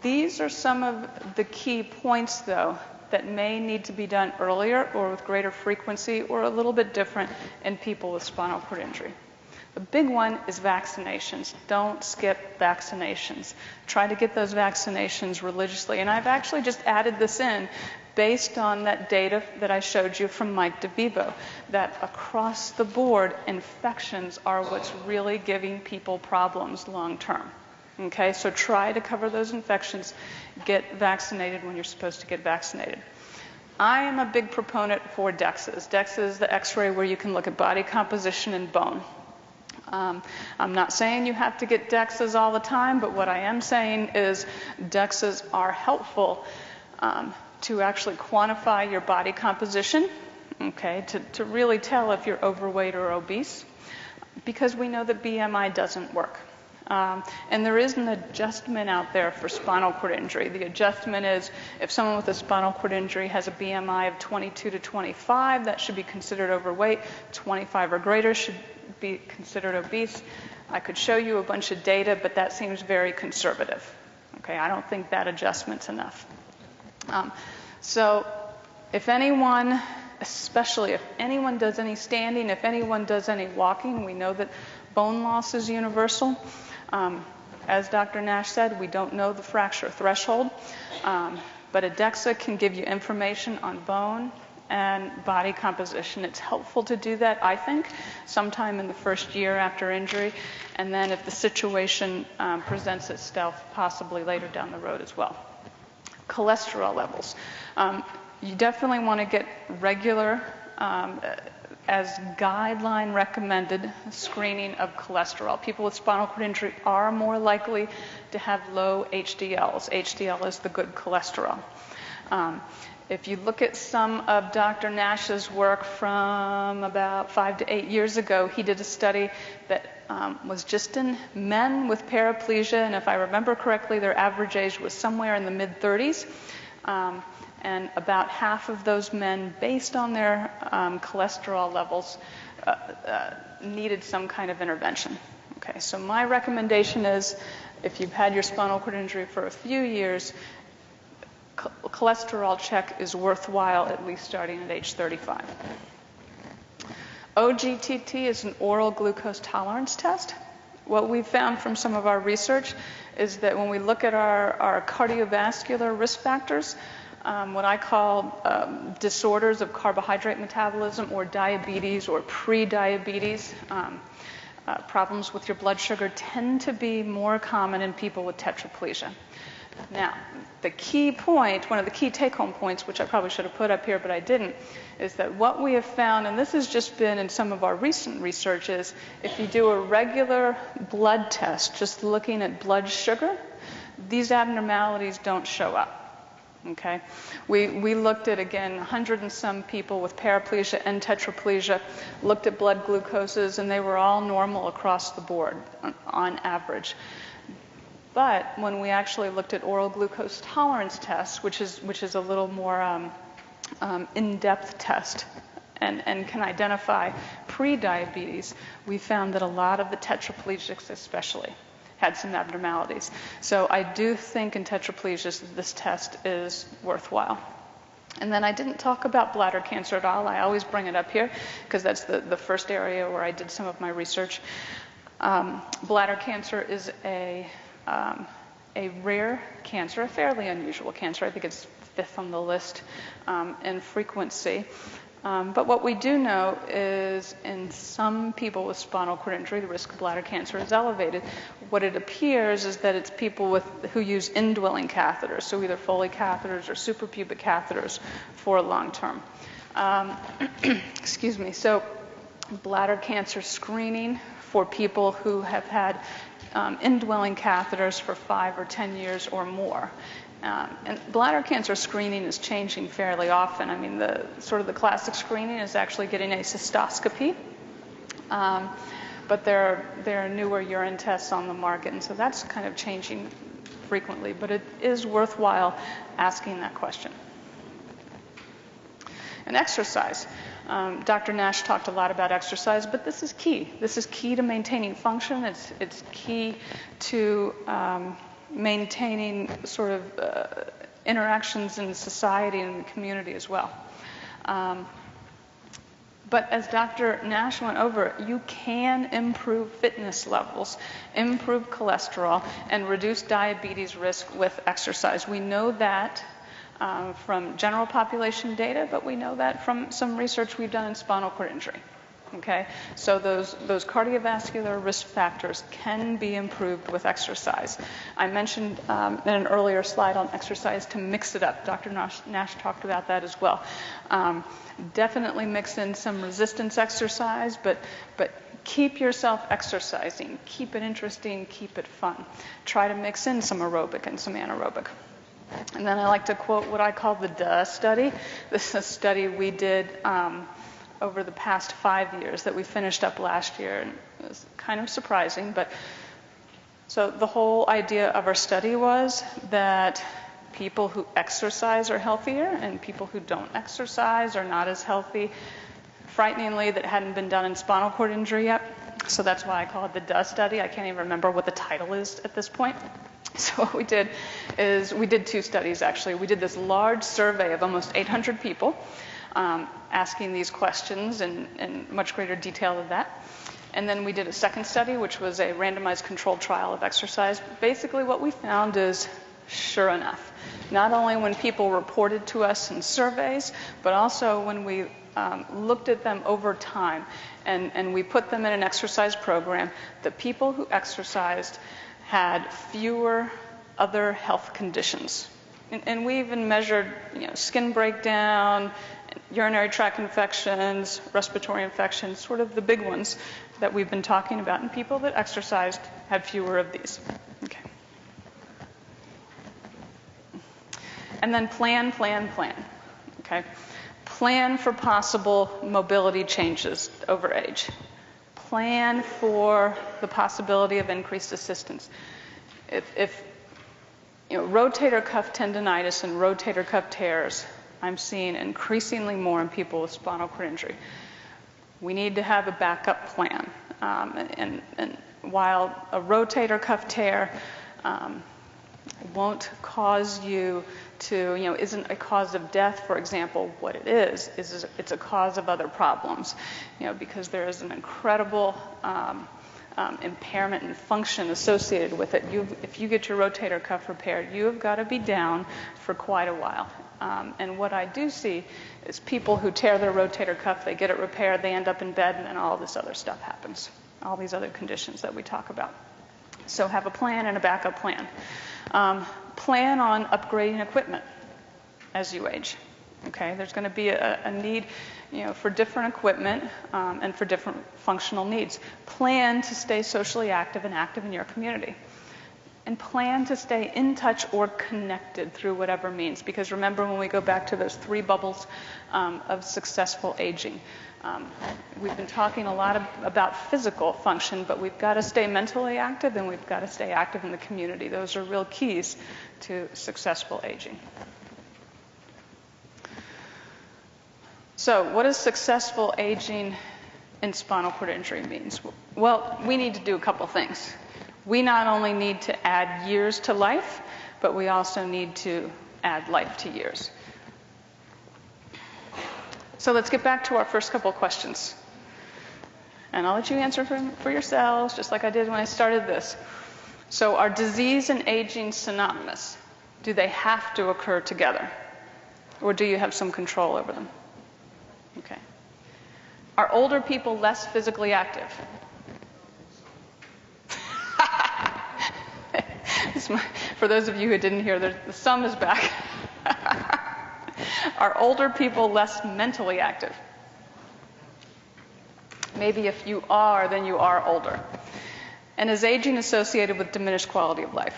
Speaker 2: These are some of the key points, though, that may need to be done earlier or with greater frequency or a little bit different in people with spinal cord injury. The big one is vaccinations. Don't skip vaccinations. Try to get those vaccinations religiously. And I've actually just added this in based on that data that I showed you from Mike DeVivo, that across the board, infections are what's really giving people problems long term. Okay, so try to cover those infections. Get vaccinated when you're supposed to get vaccinated. I am a big proponent for DEXAs. DEXA is the X-ray where you can look at body composition and bone. I'm not saying you have to get DEXAs all the time, but what I am saying is DEXAs are helpful to actually quantify your body composition, okay, to really tell if you're overweight or obese, because we know that BMI doesn't work. And there is an adjustment out there for spinal cord injury. The adjustment is if someone with a spinal cord injury has a BMI of 22 to 25, that should be considered overweight. 25 or greater should be considered obese. I could show you a bunch of data, but that seems very conservative. Okay, I don't think that adjustment's enough. So if anyone, especially if anyone does any standing, if anyone does any walking, we know that bone loss is universal. As Dr. Nash said, we don't know the fracture threshold, but a DEXA can give you information on bone and body composition. It's helpful to do that, I think, sometime in the first year after injury, and then if the situation presents itself, possibly later down the road as well. Cholesterol levels. You definitely want to get regular, as guideline recommended, screening of cholesterol. People with spinal cord injury are more likely to have low HDLs. HDL is the good cholesterol. If you look at some of Dr. Nash's work from about 5 to 8 years ago, he did a study that was just in men with paraplegia, and if I remember correctly, their average age was somewhere in the mid-30s. And about half of those men, based on their cholesterol levels, needed some kind of intervention. Okay, so my recommendation is, if you've had your spinal cord injury for a few years, cholesterol check is worthwhile, at least starting at age 35. OGTT is an oral glucose tolerance test. What we've found from some of our research is that when we look at our cardiovascular risk factors, what I call disorders of carbohydrate metabolism, or diabetes or pre-diabetes, problems with your blood sugar tend to be more common in people with tetraplegia. Now, the key point, one of the key take-home points, which I probably should have put up here, but I didn't, is that what we have found, and this has just been in some of our recent research, is if you do a regular blood test, just looking at blood sugar, these abnormalities don't show up. Okay, we looked at, again, 100 and some people with paraplegia and tetraplegia, looked at blood glucoses, and they were all normal across the board on average. But when we actually looked at oral glucose tolerance tests, which is a little more in-depth test and can identify pre-diabetes, we found that a lot of the tetraplegics especially had some abnormalities. So I do think in tetraplegias this test is worthwhile. And then I didn't talk about bladder cancer at all. I always bring it up here because that's the first area where I did some of my research. Bladder cancer is a rare cancer, a fairly unusual cancer. I think it's 5th on the list in frequency. But what we do know is in some people with spinal cord injury, the risk of bladder cancer is elevated. What it appears is that it's people who use indwelling catheters, so either Foley catheters or suprapubic catheters for long term. Excuse me. So bladder cancer screening for people who have had indwelling catheters for 5 or 10 years or more. And bladder cancer screening is changing fairly often. I mean, the classic screening is actually getting a cystoscopy, but there are newer urine tests on the market, and so that's kind of changing frequently. But it is worthwhile asking that question. And exercise. Dr. Nash talked a lot about exercise, but this is key. This is key to maintaining function. It's key to maintaining sort of interactions in society and the community as well. But as Dr. Nash went over, you can improve fitness levels, improve cholesterol, and reduce diabetes risk with exercise. We know that from general population data, but we know that from some research we've done in spinal cord injury. Okay, so those cardiovascular risk factors can be improved with exercise. I mentioned in an earlier slide on exercise to mix it up. Dr. Nash talked about that as well. Definitely mix in some resistance exercise, but keep yourself exercising. Keep it interesting, keep it fun. Try to mix in some aerobic and some anaerobic. And then I like to quote what I call the DUH study. This is a study we did over the past 5 years that we finished up last year, and it was kind of surprising. But so the whole idea of our study was that people who exercise are healthier and people who don't exercise are not as healthy. Frighteningly, that hadn't been done in spinal cord injury yet, so that's why I call it the DUH study. I can't even remember what the title is at this point. So what we did is we did 2 studies, actually. We did this large survey of almost 800 people, asking these questions in much greater detail than that. And then we did a second study, which was a randomized controlled trial of exercise. Basically what we found is, sure enough, not only when people reported to us in surveys, but also when we looked at them over time and we put them in an exercise program, the people who exercised had fewer other health conditions. And we even measured, skin breakdown, urinary tract infections, respiratory infections, sort of the big ones that we've been talking about. And people that exercised had fewer of these. Okay. And then plan. Okay? Plan for possible mobility changes over age. Plan for the possibility of increased assistance. If rotator cuff tendonitis and rotator cuff tears, I'm seeing increasingly more in people with spinal cord injury. We need to have a backup plan. And while a rotator cuff tear won't cause you to, isn't a cause of death, for example, what it is it's a cause of other problems, because there is an incredible impairment in function associated with it. If you get your rotator cuff repaired, you have got to be down for quite a while. And what I do see is people who tear their rotator cuff, they get it repaired, they end up in bed, and then all this other stuff happens, all these other conditions that we talk about. So have a plan and a backup plan. Plan on upgrading equipment as you age. Okay, there's going to be a need, for different equipment and for different functional needs. Plan to stay socially active and active in your community. And plan to stay in touch or connected through whatever means. Because remember, when we go back to those 3 bubbles of successful aging, we've been talking a lot about physical function, but we've got to stay mentally active and we've got to stay active in the community. Those are real keys to successful aging. So what does successful aging in spinal cord injury means? Well, we need to do a couple things. We not only need to add years to life, but we also need to add life to years. So let's get back to our first couple of questions. And I'll let you answer for yourselves, just like I did when I started this. So are disease and aging synonymous? Do they have to occur together? Or do you have some control over them? Okay. Are older people less physically active? For those of you who didn't hear, the sum is back. Are older people less mentally active? Maybe if you are, then you are older. And is aging associated with diminished quality of life?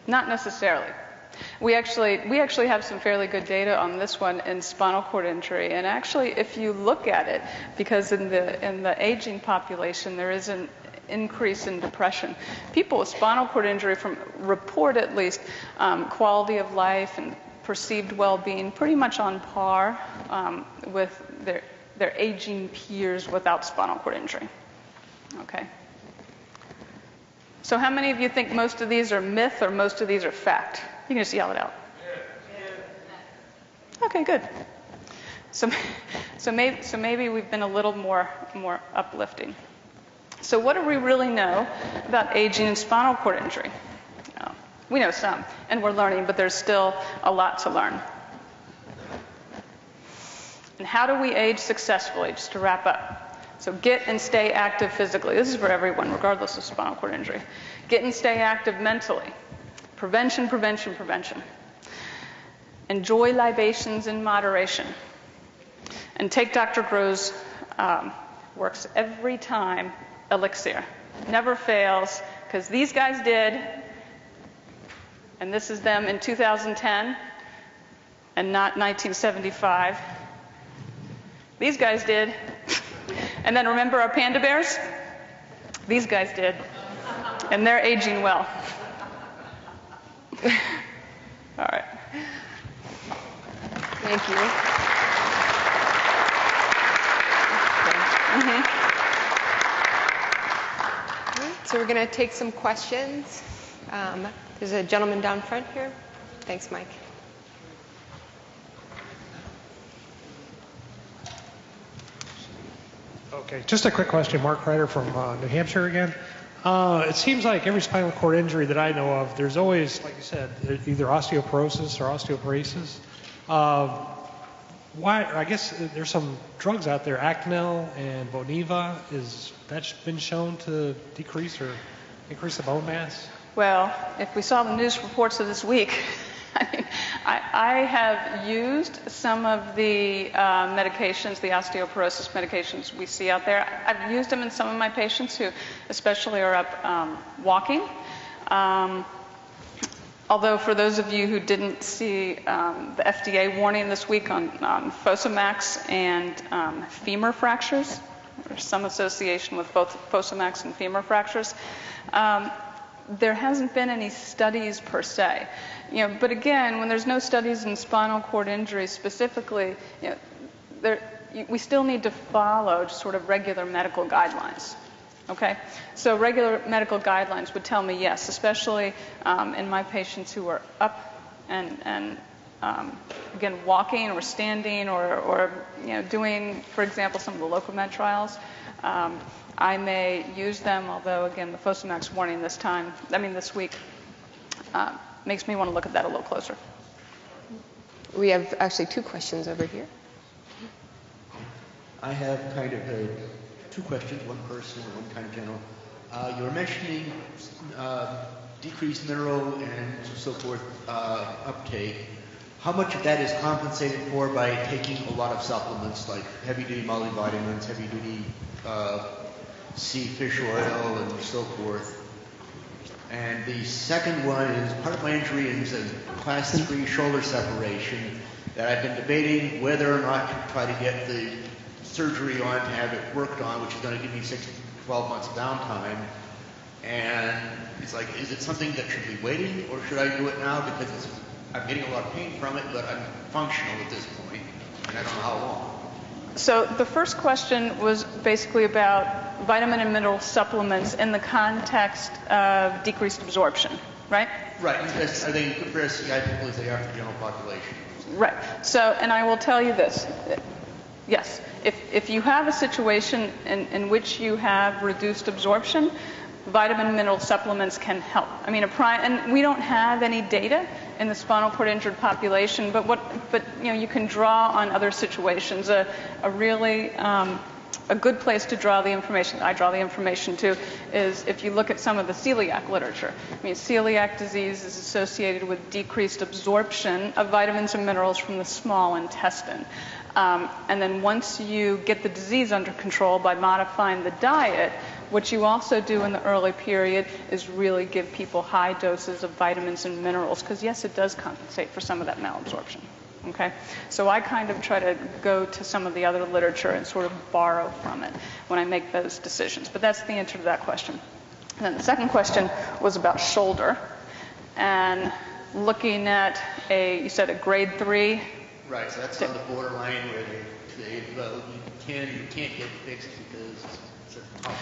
Speaker 2: Not necessarily. We actually have some fairly good data on this one in spinal cord injury. And actually, if you look at it, because in the aging population there is an increase in depression. People with spinal cord injury report at least quality of life and perceived well-being pretty much on par with their aging peers without spinal cord injury. Okay. So how many of you think most of these are myth or most of these are fact? You can just yell it out. Okay, good. So maybe we've been a little more uplifting. So what do we really know about aging and spinal cord injury? We know some, and we're learning, but there's still a lot to learn. And how do we age successfully, just to wrap up? So get and stay active physically. This is for everyone, regardless of spinal cord injury. Get and stay active mentally. Prevention, prevention, prevention. Enjoy libations in moderation. And take Dr. Groh's, works every time, Elixir. Never fails, because these guys did, and this is them in 2010 and not 1975. These guys did. And then remember our panda bears? These guys did. And they're aging well. All right.
Speaker 1: Thank you.
Speaker 2: Mm-hmm.
Speaker 1: So we're going to take some questions. There's a gentleman down front here. Thanks, Mike.
Speaker 3: Okay, just a quick question. Mark Ryder from New Hampshire again. It seems like every spinal cord injury that I know of, there's always, like you said, either osteoporosis or osteoparesis. I guess there's some drugs out there, Actonel and Boniva. Is that been shown to decrease or increase the bone mass?
Speaker 2: Well, if we saw the news reports of this week, I have used some of the medications, the osteoporosis medications we see out there. I've used them in some of my patients who especially are up walking. Although for those of you who didn't see the FDA warning this week on Fosamax and femur fractures, there's some association with both Fosamax and femur fractures. There hasn't been any studies per se, but again, when there's no studies in spinal cord injury specifically, we still need to follow just sort of regular medical guidelines. Okay, so regular medical guidelines would tell me yes, especially in my patients who are up and again walking or standing or doing, for example, some of the Locomed trials. I may use them, although again the Fosamax warning this week makes me want to look at that a little closer.
Speaker 1: We have actually 2 questions over here.
Speaker 4: I have kind of two questions, one personal and one kind of general. You were mentioning decreased mineral and so forth uptake. How much of that is compensated for by taking a lot of supplements like heavy-duty multivitamins, heavy-duty sea fish oil, and so forth? And the second one is part of my injury is a class 3 shoulder separation that I've been debating whether or not to try to get the surgery on to have it worked on, which is going to give me 6 to 12 months downtime. And it's like, is it something that should be waiting, or should I do it now because I'm getting a lot of pain from it, but I'm functional at this point, and I don't know how long.
Speaker 2: So the first question was basically about vitamin and mineral supplements in the context of decreased absorption, right?
Speaker 4: Right. I think compare CI people as they are to the general population.
Speaker 2: Right. So, and I will tell you this. Yes, if you have a situation in which you have reduced absorption, vitamin and mineral supplements can help. I mean, and we don't have any data in the spinal cord injured population, but you can draw on other situations. A really a good place to draw the information, I draw the information to, is if you look at some of the celiac literature. I mean, celiac disease is associated with decreased absorption of vitamins and minerals from the small intestine. And then once you get the disease under control by modifying the diet, what you also do in the early period is really give people high doses of vitamins and minerals, because yes, it does compensate for some of that malabsorption. Okay? So I kind of try to go to some of the other literature and sort of borrow from it when I make those decisions. But that's the answer to that question. And then the second question was about shoulder. And looking at you said a grade 3.
Speaker 4: Right, so that's on the borderline where you can't get fixed because it's a problem.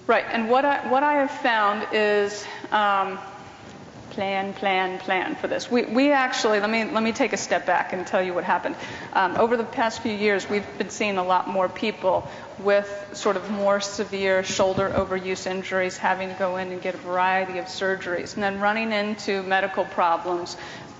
Speaker 2: Right, and what I have found is plan for this. We actually, let me take a step back and tell you what happened. Over the past few years, we've been seeing a lot more people with sort of more severe shoulder overuse injuries having to go in and get a variety of surgeries, and then running into medical problems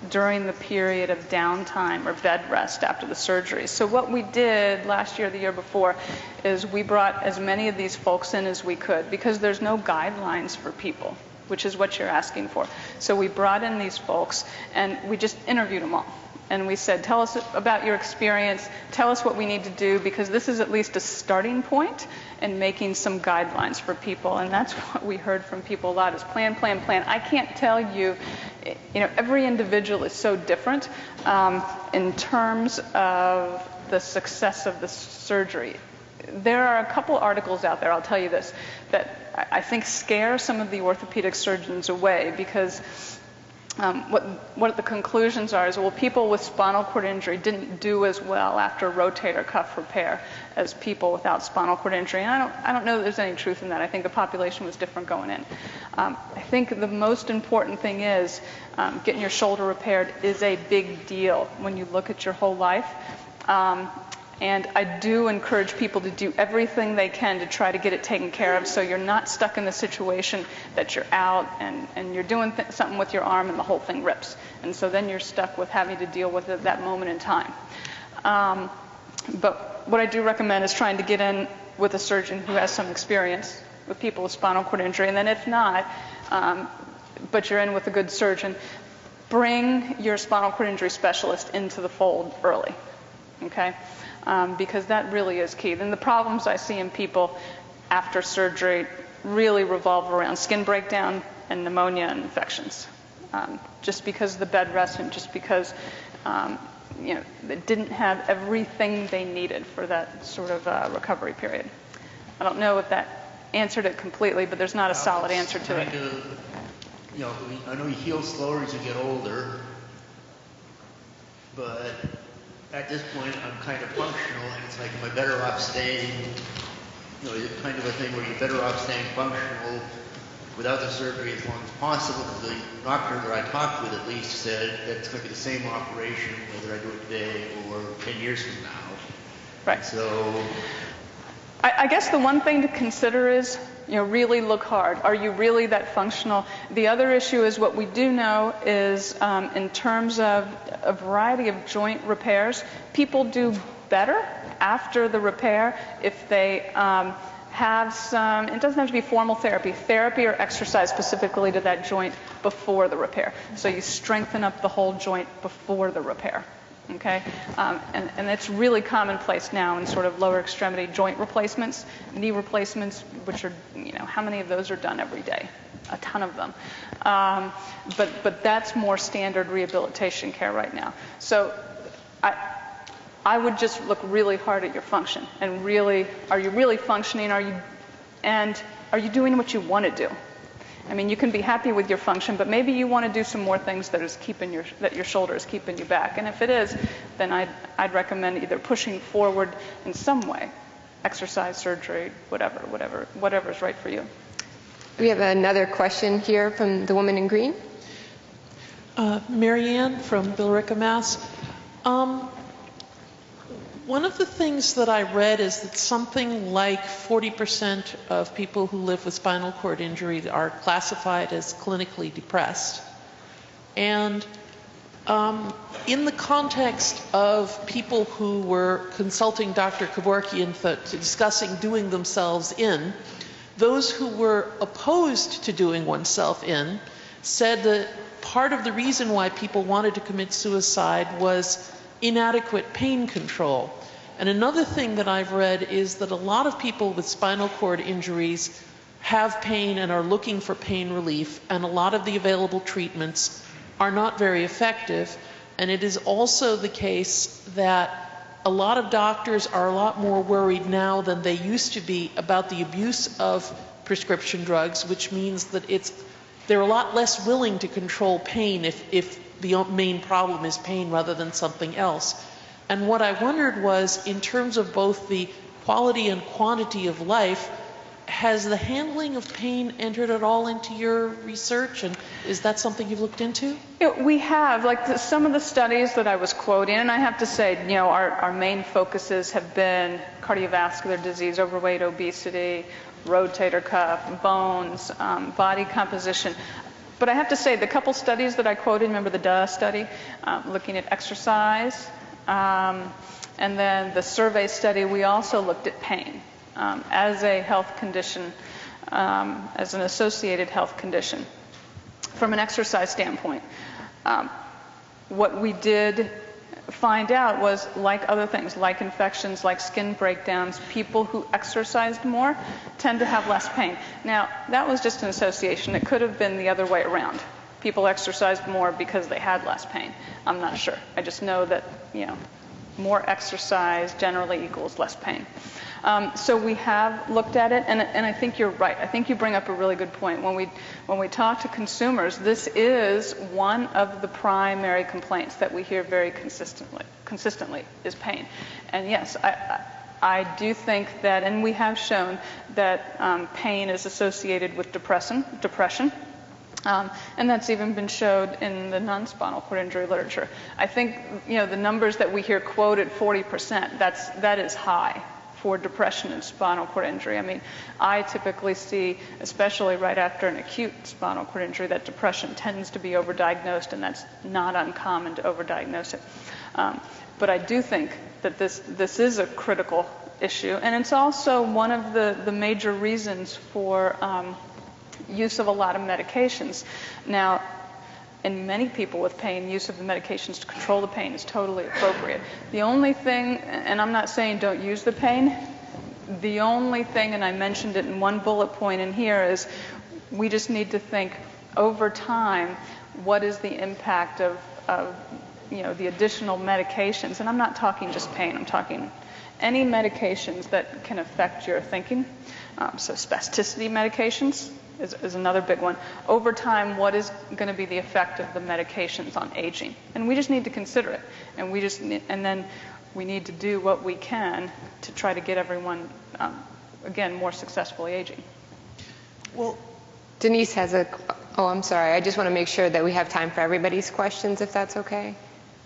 Speaker 2: during the period of downtime or bed rest after the surgery. So what we did last year, the year before, is we brought as many of these folks in as we could, because there's no guidelines for people, which is what you're asking for. So we brought in these folks and we just interviewed them all. And we said, tell us about your experience, tell us what we need to do, because this is at least a starting point in making some guidelines for people. And that's what we heard from people a lot, is plan. I can't tell you, every individual is so different in terms of the success of the surgery. There are a couple articles out there, I'll tell you this, that I think scare some of the orthopedic surgeons away, because what the conclusions are is, well, people with spinal cord injury didn't do as well after rotator cuff repair as people without spinal cord injury. And I don't know that there's any truth in that. I think the population was different going in. I think the most important thing is getting your shoulder repaired is a big deal when you look at your whole life. And I do encourage people to do everything they can to try to get it taken care of, so you're not stuck in the situation that you're out and you're doing something with your arm and the whole thing rips. And so then you're stuck with having to deal with it at that moment in time. But what I do recommend is trying to get in with a surgeon who has some experience with people with spinal cord injury. And then if not, but you're in with a good surgeon, bring your spinal cord injury specialist into the fold early. Okay? Because that really is key. Then the problems I see in people after surgery really revolve around skin breakdown and pneumonia and infections. just because of the bed rest and just because they didn't have everything they needed for that sort of recovery period. I don't know if that answered it completely, but there's not a solid answer to it.
Speaker 4: I know you heal slower as you get older, but at this point I'm kind of functional, and it's like, am I better off staying, kind of a thing where you're better off staying functional without the surgery as long as possible, because the doctor that I talked with at least said that it's going to be the same operation whether I do it today or 10 years from now.
Speaker 2: Right.
Speaker 4: So
Speaker 2: I guess the one thing to consider is, really look hard. Are you really that functional? The other issue is what we do know is in terms of a variety of joint repairs, people do better after the repair if they have some, it doesn't have to be formal therapy or exercise specifically to that joint before the repair. So you strengthen up the whole joint before the repair. Okay, and it's really commonplace now in sort of lower extremity joint replacements, knee replacements, which are, how many of those are done every day? A ton of them. But that's more standard rehabilitation care right now. So I would just look really hard at your function and really, are you really functioning? Are you doing what you want to do? I mean, you can be happy with your function, but maybe you want to do some more things that your shoulder is keeping you back. And if it is, then I'd recommend either pushing forward in some way, exercise, surgery, whatever is right for you.
Speaker 1: We have another question here from the woman in green.
Speaker 5: Marianne from Billerica, Mass. One of the things that I read is that something like 40% of people who live with spinal cord injury are classified as clinically depressed. And in the context of people who were consulting Dr. Kevorkian discussing doing themselves in, those who were opposed to doing oneself in said that part of the reason why people wanted to commit suicide was inadequate pain control. And another thing that I've read is that a lot of people with spinal cord injuries have pain and are looking for pain relief, and a lot of the available treatments are not very effective. And it is also the case that a lot of doctors are a lot more worried now than they used to be about the abuse of prescription drugs, which means that they're a lot less willing to control pain if the main problem is pain rather than something else. And what I wondered was, in terms of both the quality and quantity of life, has the handling of pain entered at all into your research, and is that something you've looked into?
Speaker 2: We have, some of the studies that I was quoting, and I have to say, our main focuses have been cardiovascular disease, overweight, obesity, rotator cuff, bones, body composition. But I have to say, the couple studies that I quoted, remember the DUH study, looking at exercise, and then the survey study, we also looked at pain as a health condition, as an associated health condition. From an exercise standpoint, what we did find out was, like other things, like infections, like skin breakdowns, people who exercised more tend to have less pain. Now, that was just an association. It could have been the other way around. People exercised more because they had less pain. I'm not sure. I just know that, more exercise generally equals less pain. So we have looked at it, and I think you're right. I think you bring up a really good point. When we talk to consumers, this is one of the primary complaints that we hear very consistently is pain. And yes, I do think that, and we have shown that pain is associated with depression. And that's even been showed in the non-spinal cord injury literature. I think, the numbers that we hear quoted, 40%, that is high for depression and spinal cord injury. I mean, I typically see, especially right after an acute spinal cord injury, that depression tends to be overdiagnosed, and that's not uncommon to overdiagnose it. But I do think that this is a critical issue, and it's also one of the major reasons for use of a lot of medications. Now, in many people with pain, use of the medications to control the pain is totally appropriate. The only thing, and I'm not saying don't use the pain, the only thing, and I mentioned it in one bullet point in here, is we just need to think over time, what is the impact of the additional medications. And I'm not talking just pain, I'm talking any medications that can affect your thinking. So spasticity medications is another big one. Over time, what is going to be the effect of the medications on aging? And we just need to consider it. And then we need to do what we can to try to get everyone, again, more successfully aging.
Speaker 5: Well,
Speaker 1: Denise has I'm sorry. I just want to make sure that we have time for everybody's questions, if that's okay.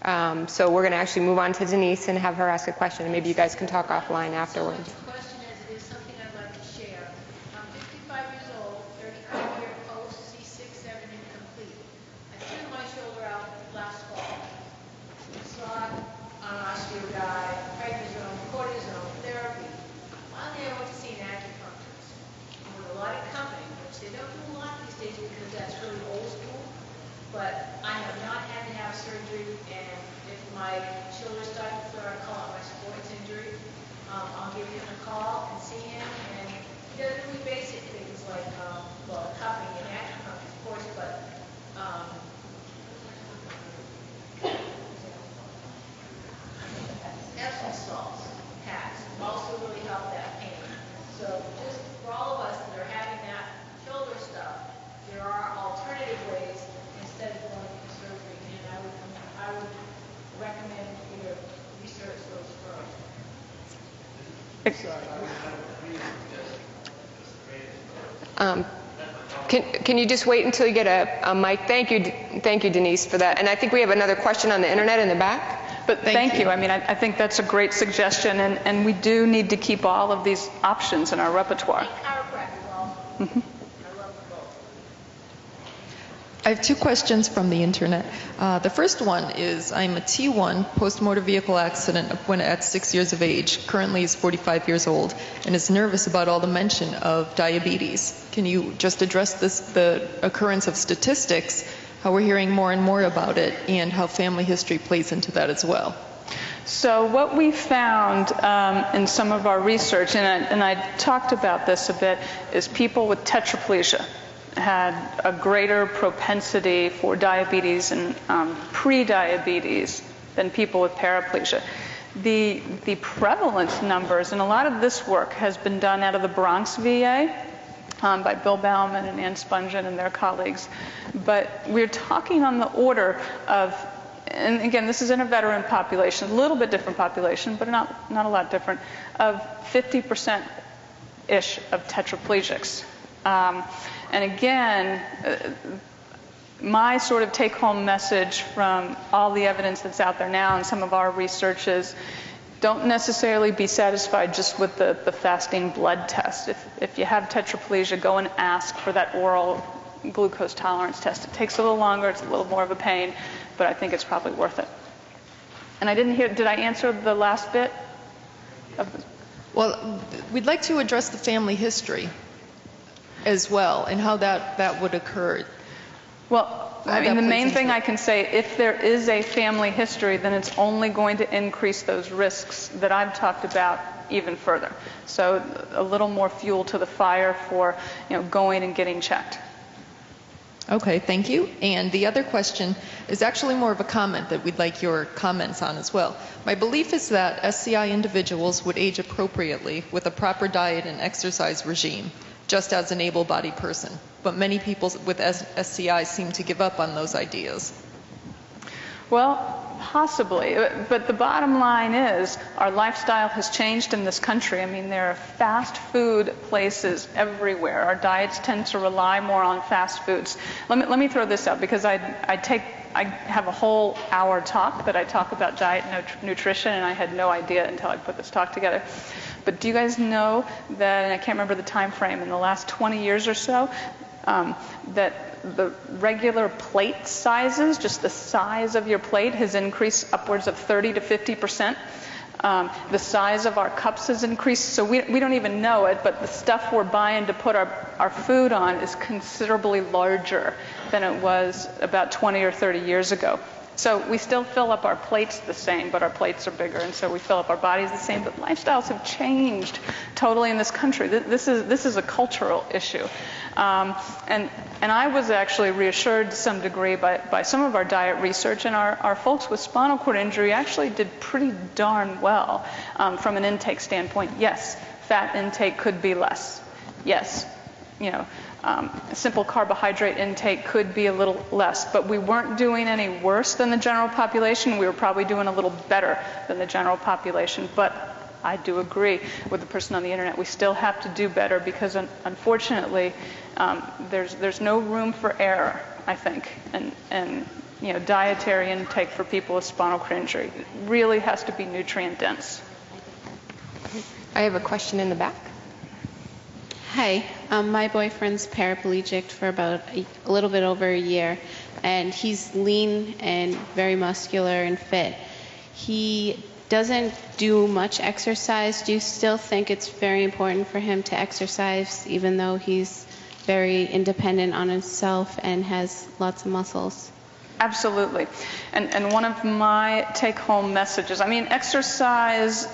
Speaker 1: So we're going to actually move on to Denise and have her ask a question, and maybe you guys can talk offline afterwards.
Speaker 6: The question as it is something I'd like to share. I'm 55 years old, 35-year post C6-7 incomplete. I threw my shoulder out last fall. Saw it on osteodiet, prednisone, cortisone, therapy. Finally, I went to see an acupuncturist. And with a lot of company, which they don't do a lot these days because that's really old school. But I have not had to have surgery, and if my shoulder starts to flare, I call it my sports injury. I'll give him a call and see him, and he does really basic things like, cupping and acupuncture, of course, but Epsom salts, packs, also really help that pain. So just for all of us that are having that shoulder stuff, there are alternative ways instead of going to surgery, and I would recommend you to research those first.
Speaker 1: Can you just wait until you get a mic? Thank you, Denise, for that. And I think we have another question on the internet in the back.
Speaker 2: But thank you. I mean, I think that's a great suggestion, and we do need to keep all of these options in our repertoire.
Speaker 6: Chiropractic also.
Speaker 2: Mm-hmm.
Speaker 6: I love them both.
Speaker 7: I have two questions from the internet. The first one is, I'm a T1 post-motor vehicle accident when at 6 years of age, currently is 45 years old, and is nervous about all the mention of diabetes. Can you just address the occurrence of statistics, how we're hearing more and more about it, and how family history plays into that as well?
Speaker 2: So what we found in some of our research, and I talked about this a bit, is people with tetraplegia had a greater propensity for diabetes and pre-diabetes than people with paraplegia. The prevalence numbers, and a lot of this work has been done out of the Bronx VA by Bill Bauman and Ann Spungen and their colleagues. But we're talking on the order of, and again, this is in a veteran population, a little bit different population, but not a lot different, of 50%-ish of tetraplegics. And again, my sort of take-home message from all the evidence that's out there now and some of our research is, don't necessarily be satisfied just with the fasting blood test. If you have tetraplegia, go and ask for that oral glucose tolerance test. It takes a little longer, it's a little more of a pain, but I think it's probably worth it. And I didn't hear, did I answer the last bit?
Speaker 7: Well, we'd like to address the family history as well, and how that would occur.
Speaker 2: Well, I mean, the main thing I can say, if there is a family history, then it's only going to increase those risks that I've talked about even further. So a little more fuel to the fire for, going and getting checked.
Speaker 7: Okay, thank you. And the other question is actually more of a comment that we'd like your comments on as well. My belief is that SCI individuals would age appropriately with a proper diet and exercise regime, just as an able-bodied person. But many people with SCI seem to give up on those ideas.
Speaker 2: Well, possibly. But the bottom line is our lifestyle has changed in this country. I mean, there are fast food places everywhere. Our diets tend to rely more on fast foods. Let me throw this out, because I have a whole hour talk that I talk about diet and nutrition, and I had no idea until I put this talk together. But do you guys know that, and I can't remember the time frame, in the last 20 years or so, that the regular plate sizes, just the size of your plate, has increased upwards of 30 to 50%. The size of our cups has increased, so we don't even know it, but the stuff we're buying to put our food on is considerably larger than it was about 20 or 30 years ago. So we still fill up our plates the same, but our plates are bigger, and so we fill up our bodies the same. But lifestyles have changed totally in this country. This is a cultural issue. And I was actually reassured to some degree by some of our diet research, and our folks with spinal cord injury actually did pretty darn well from an intake standpoint. Yes, fat intake could be less. Yes, simple carbohydrate intake could be a little less, but we weren't doing any worse than the general population. We were probably doing a little better than the general population, but I do agree with the person on the internet. We still have to do better because, unfortunately, there's no room for error, I think, and dietary intake for people with spinal cord injury really has to be nutrient dense.
Speaker 1: I have a question in the back.
Speaker 8: Hi, my boyfriend's paraplegic for about a little bit over a year, and he's lean and very muscular and fit. He doesn't do much exercise. Do you still think it's very important for him to exercise, even though he's very independent on himself and has lots of muscles?
Speaker 2: Absolutely. And one of my take-home messages, exercise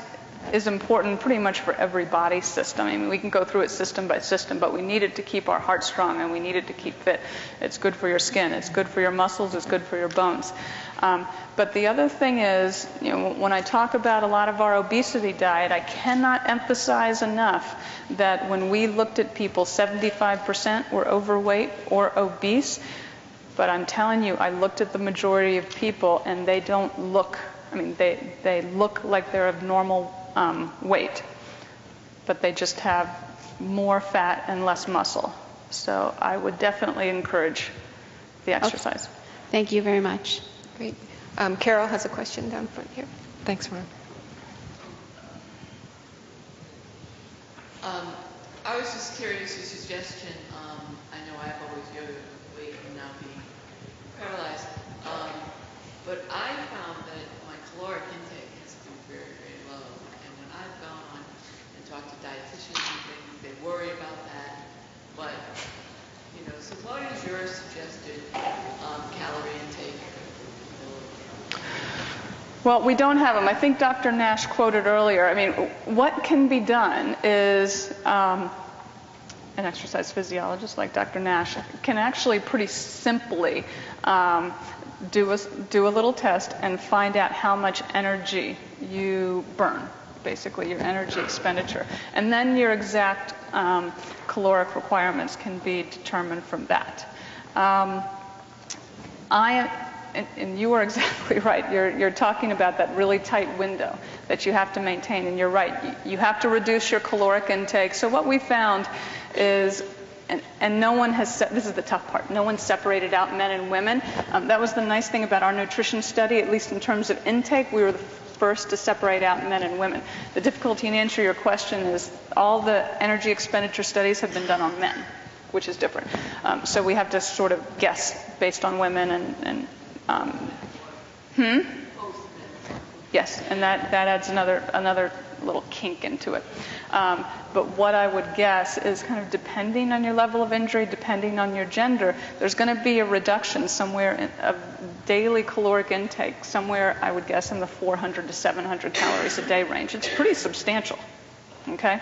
Speaker 2: is important pretty much for every body system. We can go through it system by system, but we need it to keep our heart strong and we need it to keep fit. It's good for your skin, it's good for your muscles, it's good for your bones. But the other thing is, when I talk about a lot of our obesity diet, I cannot emphasize enough that when we looked at people, 75% were overweight or obese. But I'm telling you, I looked at the majority of people and they don't look, they look like they're of normal weight, but they just have more fat and less muscle. So I would definitely encourage the exercise.
Speaker 8: Okay. Thank you very much.
Speaker 1: Great. Carol has a question down front here. Thanks, Ron.
Speaker 5: I was just curious, a suggestion. I know I've always yoga weight and now being paralyzed, but I found that my caloric intake has been very, very low. And when I've gone and talked to dietitians and things, they worry about that. But, so what is your suggested calorie intake?
Speaker 2: Well, we don't have them. I think Dr. Nash quoted earlier. What can be done is an exercise physiologist like Dr. Nash can actually pretty simply do a little test and find out how much energy you burn, basically your energy expenditure. And then your exact caloric requirements can be determined from that. And you are exactly right. You're talking about that really tight window that you have to maintain. And you're right. You have to reduce your caloric intake. So what we found is, and no one has, this is the tough part, no one separated out men and women. That was the nice thing about our nutrition study, at least in terms of intake. We were the first to separate out men and women. The difficulty in answering your question is all the energy expenditure studies have been done on men, which is different. So we have to sort of guess based on women Yes, and that adds another little kink into it. But what I would guess is kind of depending on your level of injury, depending on your gender, there's going to be a reduction somewhere of daily caloric intake, somewhere I would guess in the 400 to 700 calories a day range. It's pretty substantial, okay?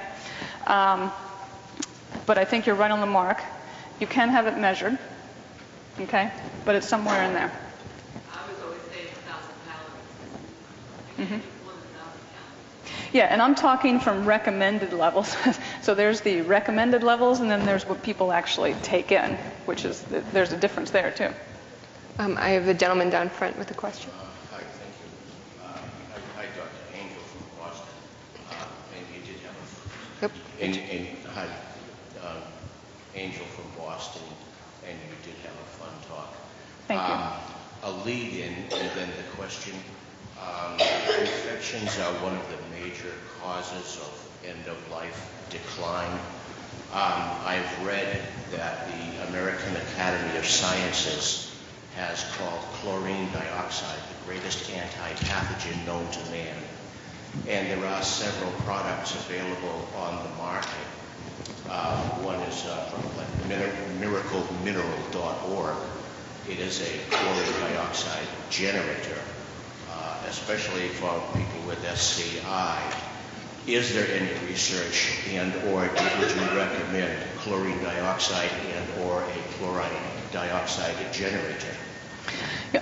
Speaker 2: But I think you're right on the mark. You can have it measured, okay? But it's somewhere in there. Yeah, and I'm talking from recommended levels. So there's the recommended levels, and then there's what people actually take in, which is, there's a difference there, too.
Speaker 1: I have the gentleman down front with a question.
Speaker 9: Hi, thank you. Hi, Dr. Angel from Boston. And you did have hi, Angel from Boston, and you did have a fun talk.
Speaker 2: Thank you.
Speaker 9: A lead in, and then the question. Infections are one of the major causes of end-of-life decline. I've read that the American Academy of Sciences has called chlorine dioxide the greatest anti-pathogen known to man. And there are several products available on the market. One is from miraclemineral.org. It is a chlorine dioxide generator. Especially for people with SCI. is there any research and or would you recommend chlorine dioxide and or a chlorine dioxide generator?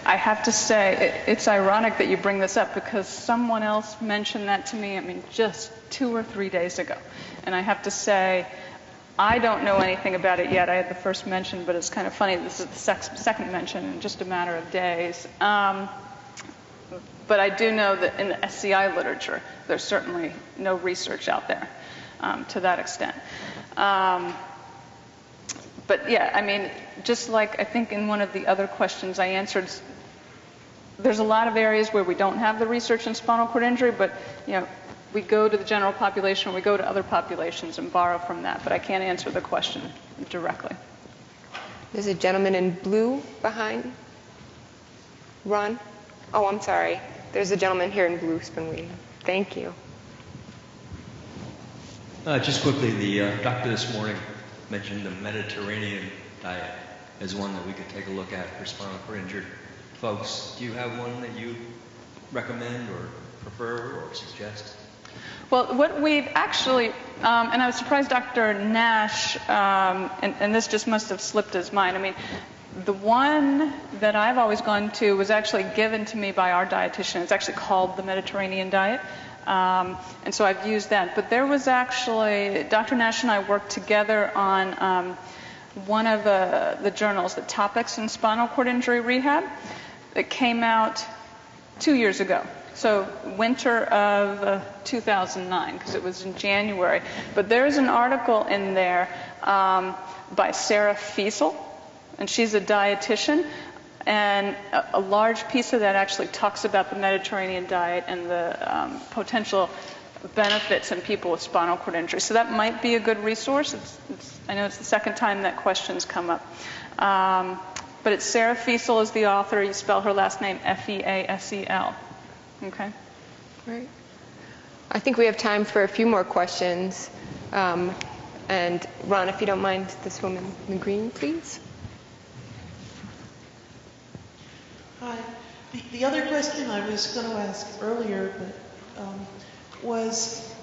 Speaker 2: I have to say, it's ironic that you bring this up because someone else mentioned that to me, just 2 or 3 days ago. And I have to say, I don't know anything about it yet. I had the first mention, but it's kind of funny. This is the second mention in just a matter of days. But I do know that in the SCI literature, there's certainly no research out there to that extent. But yeah, just like I think in one of the other questions I answered, there's a lot of areas where we don't have the research in spinal cord injury, but we go to the general population, we go to other populations and borrow from that, but I can't answer the question directly.
Speaker 1: There's a gentleman in blue behind. Ron? Oh, I'm sorry. There's a gentleman here in blue who's been waiting. Thank you.
Speaker 10: Just quickly, the doctor this morning mentioned the Mediterranean diet as one that we could take a look at for spinal cord injured folks. Do you have one that you recommend or prefer or suggest?
Speaker 2: Well, what we've actually, and I was surprised Dr. Nash, and this just must have slipped his mind. The one that I've always gone to was actually given to me by our dietitian. It's actually called the Mediterranean diet. And so I've used that. But there was actually, Dr. Nash and I worked together on one of the journals, the Topics in Spinal Cord Injury Rehab, that came out 2 years ago. So winter of 2009, because it was in January. But there's an article in there by Sarah Fiesel, and she's a dietitian. And a large piece of that actually talks about the Mediterranean diet and the potential benefits in people with spinal cord injury. So that might be a good resource. I know it's the second time that question's come up. But it's Sarah Fiesel is the author. You spell her last name F-E-A-S-E-L. Okay?
Speaker 1: Great. I think we have time for a few more questions. And Ron, if you don't mind, this woman in the green, please.
Speaker 5: Hi. The other question I was going to ask earlier was,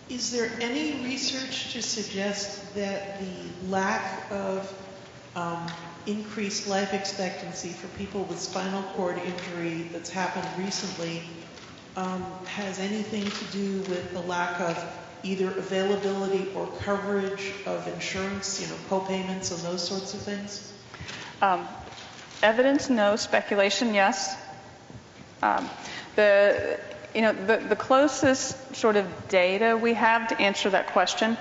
Speaker 5: is there any research to suggest that the lack of increased life expectancy for people with spinal cord injury that's happened recently has anything to do with the lack of either availability or coverage of insurance, co-payments and those sorts of things?
Speaker 2: Evidence, no. Speculation, yes. The closest sort of data we have to answer that question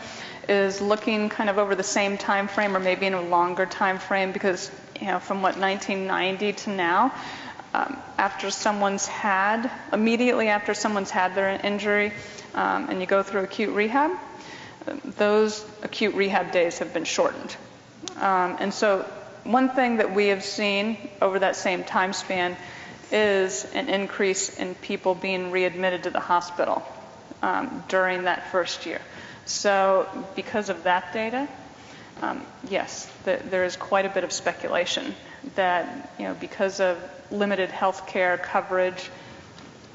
Speaker 2: is looking kind of over the same time frame or maybe in a longer time frame because, from 1990 to now, immediately after someone's had their injury and you go through acute rehab, those acute rehab days have been shortened. And so one thing that we have seen over that same time span is an increase in people being readmitted to the hospital during that first year. So because of that data, yes, there is quite a bit of speculation that, because of limited health care coverage,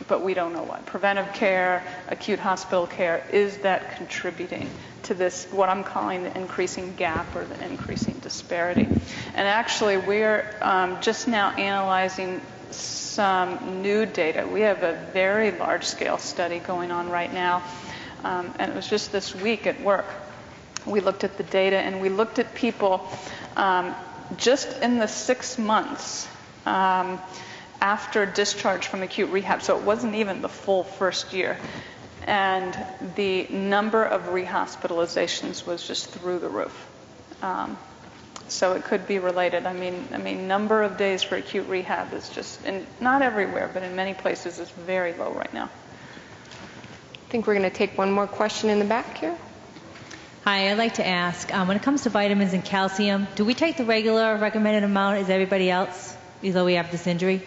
Speaker 2: but we don't know what, preventive care, acute hospital care, is that contributing to this, what I'm calling the increasing gap or the increasing disparity. And actually, we're just now analyzing some new data. We have a very large-scale study going on right now, and it was just this week at work. We looked at the data, and we looked at people just in the 6 months after discharge from acute rehab, so it wasn't even the full first year. And the number of rehospitalizations was just through the roof. So it could be related. Number of days for acute rehab is just, and not everywhere, but in many places is very low right now.
Speaker 1: I think we're going to take one more question in the back here.
Speaker 11: Hi, I'd like to ask, when it comes to vitamins and calcium, do we take the regular recommended amount as everybody else, even though we have this injury?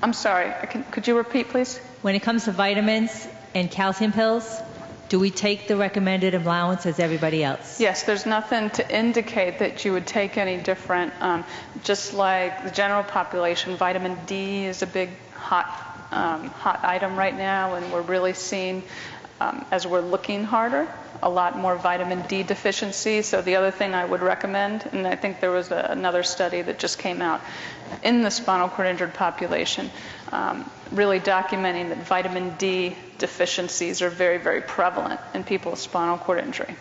Speaker 2: I'm sorry, could you repeat, please?
Speaker 11: When it comes to vitamins and calcium pills, do we take the recommended allowance as everybody else?
Speaker 2: Yes, there's nothing to indicate that you would take any different. Just like the general population, vitamin D is a big hot item right now, and we're really seeing as we're looking harder, a lot more vitamin D deficiency. So the other thing I would recommend, and I think there was another study that just came out in the spinal cord injured population, really documenting that vitamin D deficiencies are very, very prevalent in people with spinal cord injury.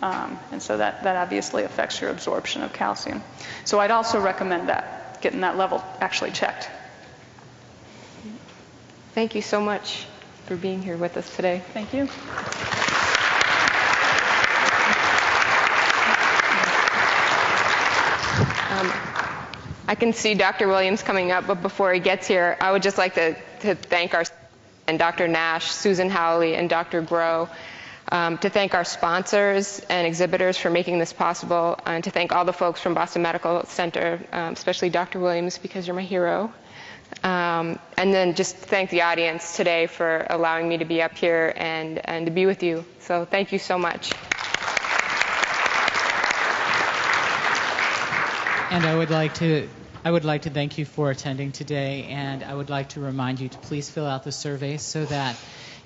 Speaker 2: And so that obviously affects your absorption of calcium. So I'd also recommend that, getting that level actually checked.
Speaker 1: Thank you so much for being here with us today.
Speaker 2: Thank you.
Speaker 1: I can see Dr. Williams coming up, but before he gets here, I would just like to thank and Dr. Nash, Susan Howley, and Dr. Groah, to thank our sponsors and exhibitors for making this possible, and to thank all the folks from Boston Medical Center, especially Dr. Williams, because you're my hero. And then just thank the audience today for allowing me to be up here and to be with you. So thank you so much.
Speaker 12: And I would like to thank you for attending today, and I would like to remind you to please fill out the survey so that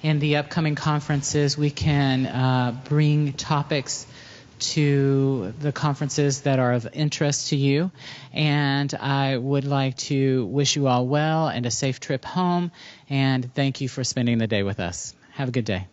Speaker 12: in the upcoming conferences we can bring topics to the conferences that are of interest to you. And I would like to wish you all well and a safe trip home, and thank you for spending the day with us. Have a good day.